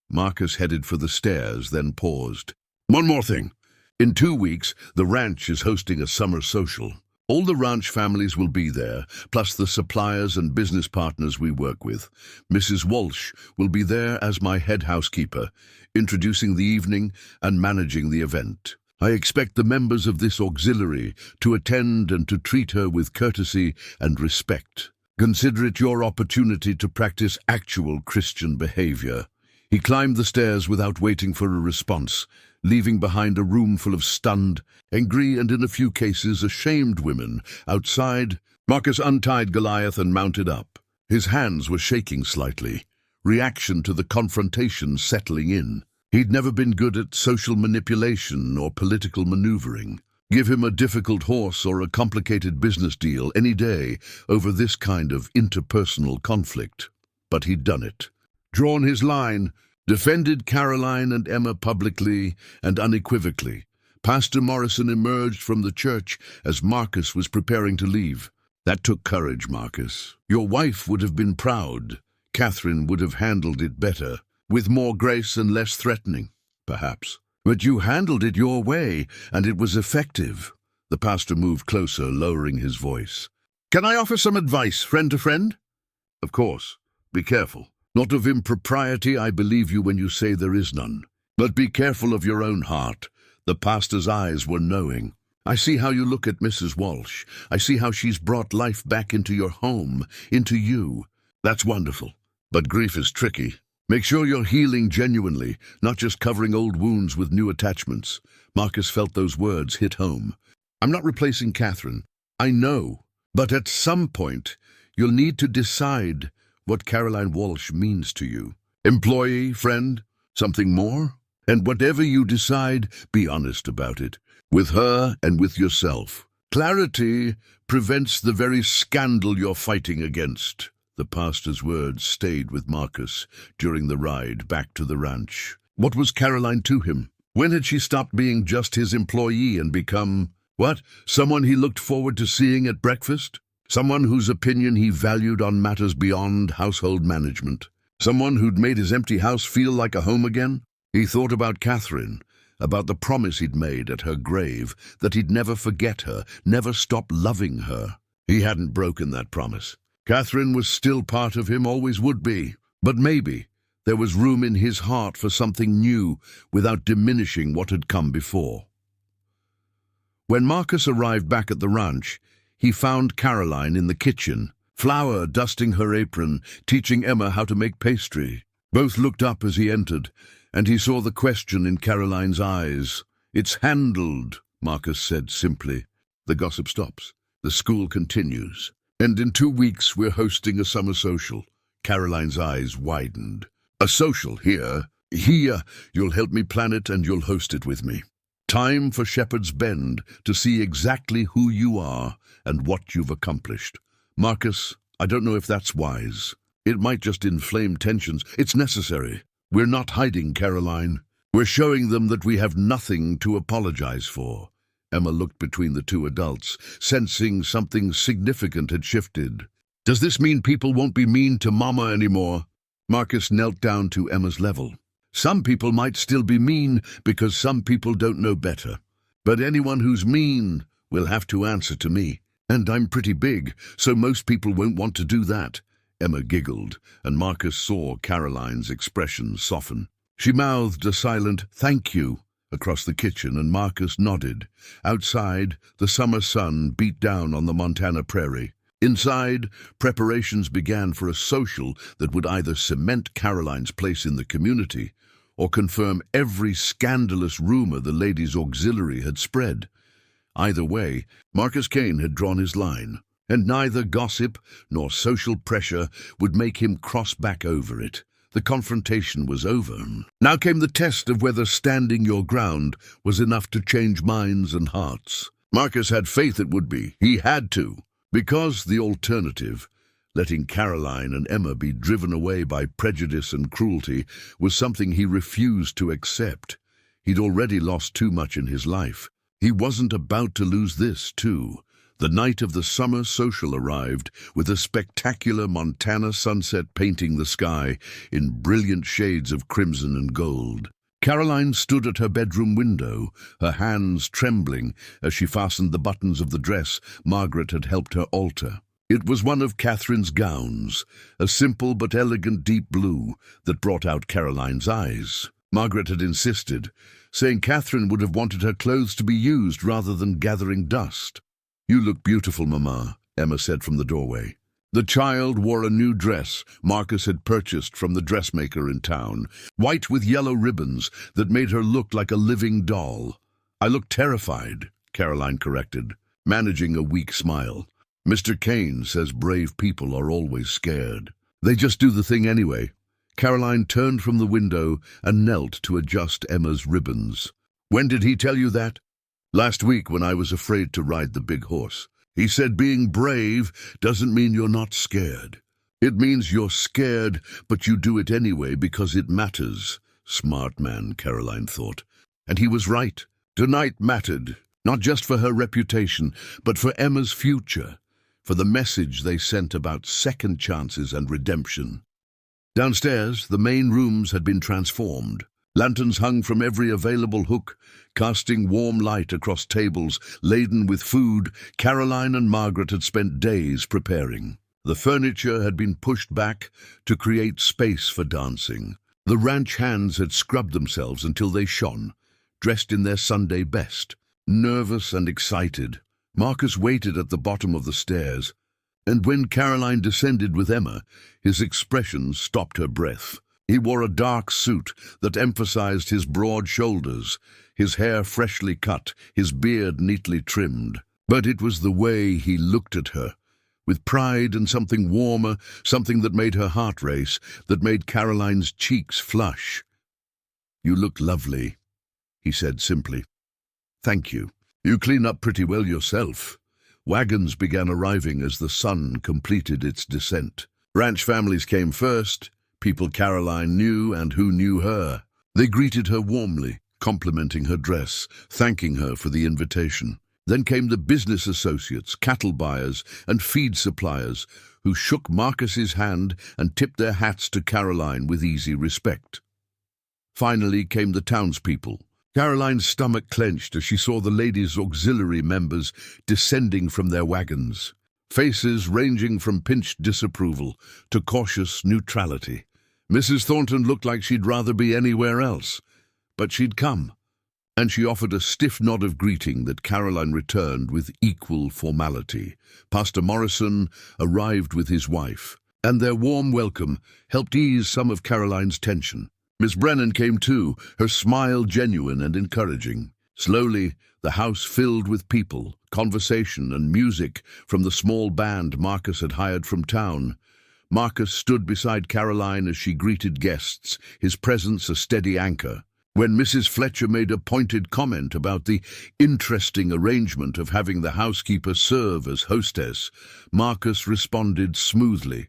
Marcus headed for the stairs, then paused. One more thing. In 2 weeks, the ranch is hosting a summer social. All the ranch families will be there, plus the suppliers and business partners we work with. Mrs. Walsh will be there as my head housekeeper, introducing the evening and managing the event. I expect the members of this auxiliary to attend and to treat her with courtesy and respect. Consider it your opportunity to practice actual Christian behavior. He climbed the stairs without waiting for a response, leaving behind a room full of stunned, angry, and in a few cases ashamed women. Outside, Marcus untied Goliath and mounted up. His hands were shaking slightly, reaction to the confrontation settling in. He'd never been good at social manipulation or political maneuvering. Give him a difficult horse or a complicated business deal any day over this kind of interpersonal conflict. But he'd done it. Drawn his line, defended Caroline and Emma publicly and unequivocally. Pastor Morrison emerged from the church as Marcus was preparing to leave. That took courage, Marcus. Your wife would have been proud. Catherine would have handled it better, with more grace and less threatening, perhaps. But you handled it your way, and it was effective. The pastor moved closer, lowering his voice. Can I offer some advice, friend to friend? Of course. Be careful. Not of impropriety, I believe you when you say there is none. But be careful of your own heart. The pastor's eyes were knowing. I see how you look at Mrs. Walsh. I see how she's brought life back into your home, into you. That's wonderful. But grief is tricky. Make sure you're healing genuinely, not just covering old wounds with new attachments. Marcus felt those words hit home. I'm not replacing Catherine. I know. But at some point, you'll need to decide what Caroline Walsh means to you. Employee, friend, something more? And whatever you decide, be honest about it, with her and with yourself. Clarity prevents the very scandal you're fighting against. The pastor's words stayed with Marcus during the ride back to the ranch. What was Caroline to him? When had she stopped being just his employee and become, what? Someone he looked forward to seeing at breakfast? Someone whose opinion he valued on matters beyond household management. Someone who'd made his empty house feel like a home again? He thought about Catherine, about the promise he'd made at her grave, that he'd never forget her, never stop loving her. He hadn't broken that promise. Catherine was still part of him, always would be. But maybe there was room in his heart for something new without diminishing what had come before. When Marcus arrived back at the ranch, he found Caroline in the kitchen, flour dusting her apron, teaching Emma how to make pastry. Both looked up as he entered, and he saw the question in Caroline's eyes. It's handled, Marcus said simply. The gossip stops. The school continues. And in 2 weeks we're hosting a summer social. Caroline's eyes widened. A social here. Here, you'll help me plan it and you'll host it with me. Time for Shepherd's Bend to see exactly who you are and what you've accomplished. Marcus, I don't know if that's wise. It might just inflame tensions. It's necessary. We're not hiding, Caroline. We're showing them that we have nothing to apologize for. Emma looked between the two adults, sensing something significant had shifted. Does this mean people won't be mean to Mama anymore? Marcus knelt down to Emma's level. Some people might still be mean because some people don't know better. But anyone who's mean will have to answer to me. And I'm pretty big, so most people won't want to do that. Emma giggled, and Marcus saw Caroline's expression soften. She mouthed a silent "thank you" across the kitchen, and Marcus nodded. Outside, the summer sun beat down on the Montana prairie. Inside, preparations began for a social that would either cement Caroline's place in the community or confirm every scandalous rumor the ladies' auxiliary had spread. Either way, Marcus Kane had drawn his line, and neither gossip nor social pressure would make him cross back over it. The confrontation was over. Now came the test of whether standing your ground was enough to change minds and hearts. Marcus had faith it would be. He had to. Because the alternative, letting Caroline and Emma be driven away by prejudice and cruelty, was something he refused to accept. He'd already lost too much in his life. He wasn't about to lose this, too. The night of the summer social arrived, with a spectacular Montana sunset painting the sky in brilliant shades of crimson and gold. Caroline stood at her bedroom window, her hands trembling as she fastened the buttons of the dress Margaret had helped her alter. It was one of Catherine's gowns, a simple but elegant deep blue that brought out Caroline's eyes. Margaret had insisted, saying Catherine would have wanted her clothes to be used rather than gathering dust. "You look beautiful, Mama," Emma said from the doorway. The child wore a new dress Marcus had purchased from the dressmaker in town, white with yellow ribbons that made her look like a living doll. "I look terrified," Caroline corrected, managing a weak smile. "Mr. Kane says brave people are always scared. They just do the thing anyway." Caroline turned from the window and knelt to adjust Emma's ribbons. "When did he tell you that?" "Last week, when I was afraid to ride the big horse. He said being brave doesn't mean you're not scared. It means you're scared, but you do it anyway because it matters." Smart man, Caroline thought. And he was right. Tonight mattered, not just for her reputation, but for Emma's future, for the message they sent about second chances and redemption. Downstairs, the main rooms had been transformed. Lanterns hung from every available hook, casting warm light across tables laden with food Caroline and Margaret had spent days preparing. The furniture had been pushed back to create space for dancing. The ranch hands had scrubbed themselves until they shone, dressed in their Sunday best. Nervous and excited, Marcus waited at the bottom of the stairs, and when Caroline descended with Emma, his expression stopped her breath. He wore a dark suit that emphasized his broad shoulders, his hair freshly cut, his beard neatly trimmed. But it was the way he looked at her, with pride and something warmer, something that made her heart race, that made Caroline's cheeks flush. "You look lovely," he said simply. "Thank you. You clean up pretty well yourself." Wagons began arriving as the sun completed its descent. Ranch families came first, people Caroline knew and who knew her. They greeted her warmly, complimenting her dress, thanking her for the invitation. Then came the business associates, cattle buyers, and feed suppliers, who shook Marcus's hand and tipped their hats to Caroline with easy respect. Finally came the townspeople. Caroline's stomach clenched as she saw the ladies' auxiliary members descending from their wagons, faces ranging from pinched disapproval to cautious neutrality. Mrs. Thornton looked like she'd rather be anywhere else, but she'd come, and she offered a stiff nod of greeting that Caroline returned with equal formality. Pastor Morrison arrived with his wife, and their warm welcome helped ease some of Caroline's tension. Miss Brennan came too, her smile genuine and encouraging. Slowly, the house filled with people, conversation and music from the small band Marcus had hired from town. Marcus stood beside Caroline as she greeted guests, his presence a steady anchor. When Mrs. Fletcher made a pointed comment about the interesting arrangement of having the housekeeper serve as hostess, Marcus responded smoothly.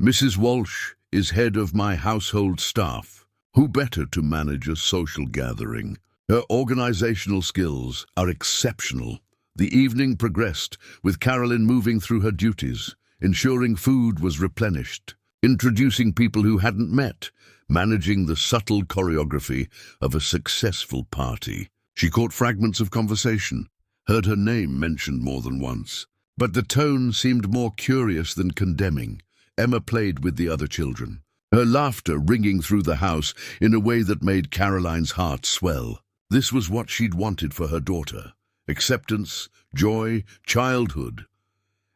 "Mrs. Walsh is head of my household staff. Who better to manage a social gathering? Her organizational skills are exceptional." The evening progressed, with Carolyn moving through her duties, ensuring food was replenished, introducing people who hadn't met, managing the subtle choreography of a successful party. She caught fragments of conversation, heard her name mentioned more than once. But the tone seemed more curious than condemning. Emma played with the other children, her laughter ringing through the house in a way that made Caroline's heart swell. This was what she'd wanted for her daughter. Acceptance, joy, childhood.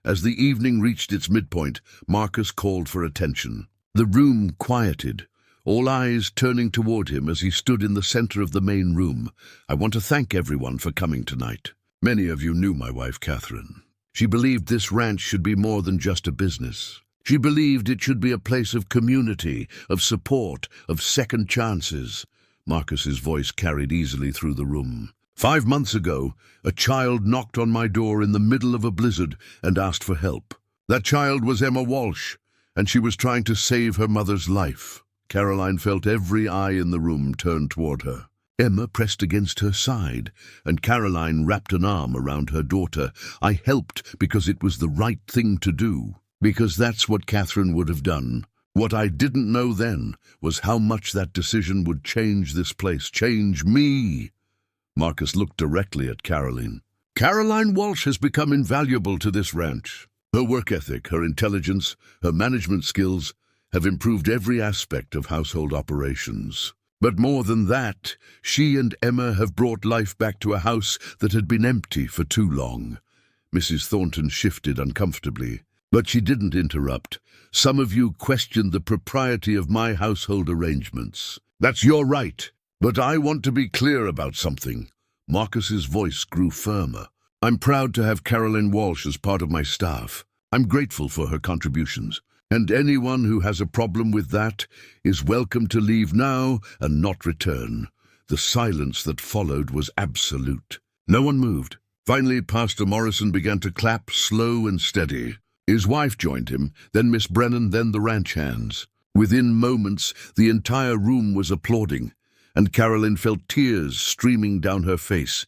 As the evening reached its midpoint, Marcus called for attention. The room quieted, all eyes turning toward him as he stood in the center of the main room. "I want to thank everyone for coming tonight. Many of you knew my wife, Catherine. She believed this ranch should be more than just a business. She believed it should be a place of community, of support, of second chances." Marcus's voice carried easily through the room. "5 months ago, a child knocked on my door in the middle of a blizzard and asked for help. That child was Emma Walsh, and she was trying to save her mother's life." Caroline felt every eye in the room turn toward her. Emma pressed against her side, and Caroline wrapped an arm around her daughter. "I helped because it was the right thing to do, because that's what Catherine would have done. What I didn't know then was how much that decision would change this place, change me." Marcus looked directly at Caroline. "Caroline Walsh has become invaluable to this ranch. Her work ethic, her intelligence, her management skills have improved every aspect of household operations. But more than that, she and Emma have brought life back to a house that had been empty for too long." Mrs. Thornton shifted uncomfortably, but she didn't interrupt. "Some of you questioned the propriety of my household arrangements. That's your right. But I want to be clear about something." Marcus's voice grew firmer. "I'm proud to have Caroline Walsh as part of my staff. I'm grateful for her contributions. And anyone who has a problem with that is welcome to leave now and not return." The silence that followed was absolute. No one moved. Finally, Pastor Morrison began to clap, slow and steady. His wife joined him, then Miss Brennan, then the ranch hands. Within moments, the entire room was applauding, and Caroline felt tears streaming down her face.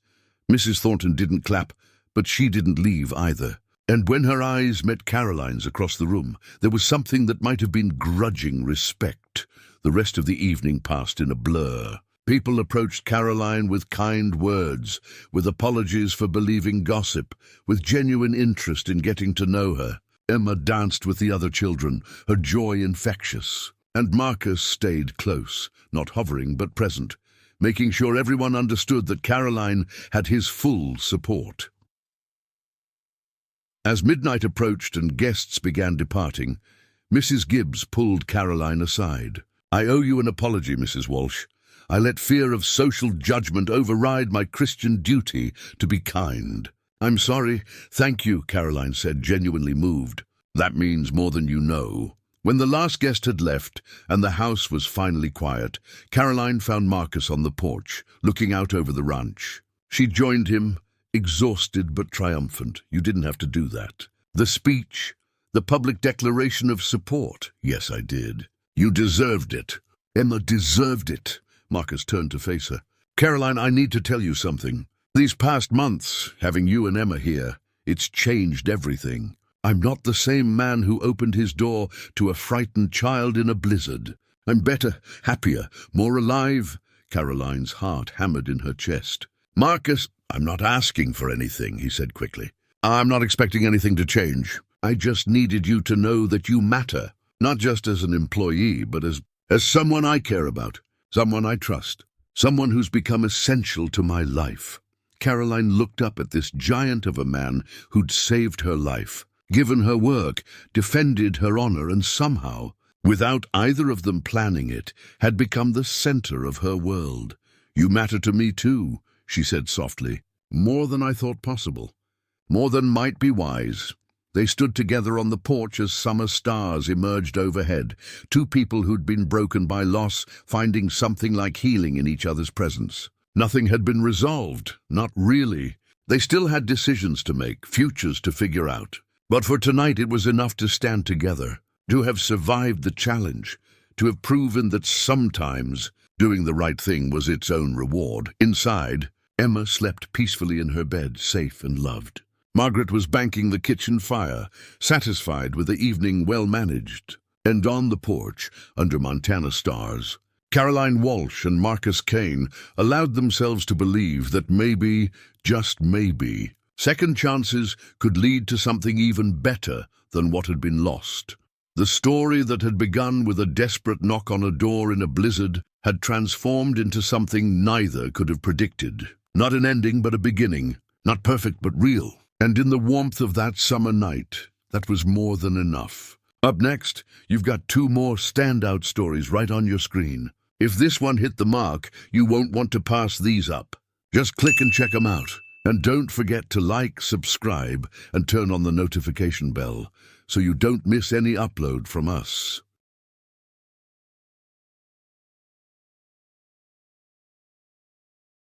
Mrs. Thornton didn't clap, but she didn't leave either. And when her eyes met Caroline's across the room, there was something that might have been grudging respect. The rest of the evening passed in a blur. People approached Caroline with kind words, with apologies for believing gossip, with genuine interest in getting to know her. Emma danced with the other children, her joy infectious. And Marcus stayed close, not hovering but present, making sure everyone understood that Caroline had his full support. As midnight approached and guests began departing, Mrs. Gibbs pulled Caroline aside. "I owe you an apology, Mrs. Walsh. I let fear of social judgment override my Christian duty to be kind." "I'm sorry." "Thank you," Caroline said, genuinely moved. "That means more than you know." When the last guest had left and the house was finally quiet, Caroline found Marcus on the porch, looking out over the ranch. She joined him, exhausted but triumphant. "You didn't have to do that. The speech, the public declaration of support." "Yes, I did. You deserved it." "Emma deserved it." Marcus turned to face her. "Caroline, I need to tell you something. These past months, having you and Emma here, it's changed everything. I'm not the same man who opened his door to a frightened child in a blizzard. I'm better, happier, more alive." Caroline's heart hammered in her chest. "Marcus, I'm not asking for anything," he said quickly. "I'm not expecting anything to change. I just needed you to know that you matter, not just as an employee, but as someone I care about, someone I trust, someone who's become essential to my life." Caroline looked up at this giant of a man who'd saved her life, given her work, defended her honor, and somehow, without either of them planning it, had become the center of her world. "You matter to me too," she said softly. "More than I thought possible. More than might be wise. They stood together on the porch as summer stars emerged overhead, two people who'd been broken by loss, finding something like healing in each other's presence. Nothing had been resolved, not really. They still had decisions to make, futures to figure out. But for tonight it was enough to stand together, to have survived the challenge, to have proven that sometimes doing the right thing was its own reward. Inside, Emma slept peacefully in her bed, safe and loved. Margaret was banking the kitchen fire, satisfied with the evening well managed. And on the porch, under Montana stars, Caroline Walsh and Marcus Kane allowed themselves to believe that maybe, just maybe, second chances could lead to something even better than what had been lost. The story that had begun with a desperate knock on a door in a blizzard had transformed into something neither could have predicted. Not an ending, but a beginning. Not perfect, but real. And in the warmth of that summer night, that was more than enough. Up next, you've got two more standout stories right on your screen. If this one hit the mark, you won't want to pass these up. Just click and check them out. And don't forget to like, subscribe, and turn on the notification bell so you don't miss any upload from us.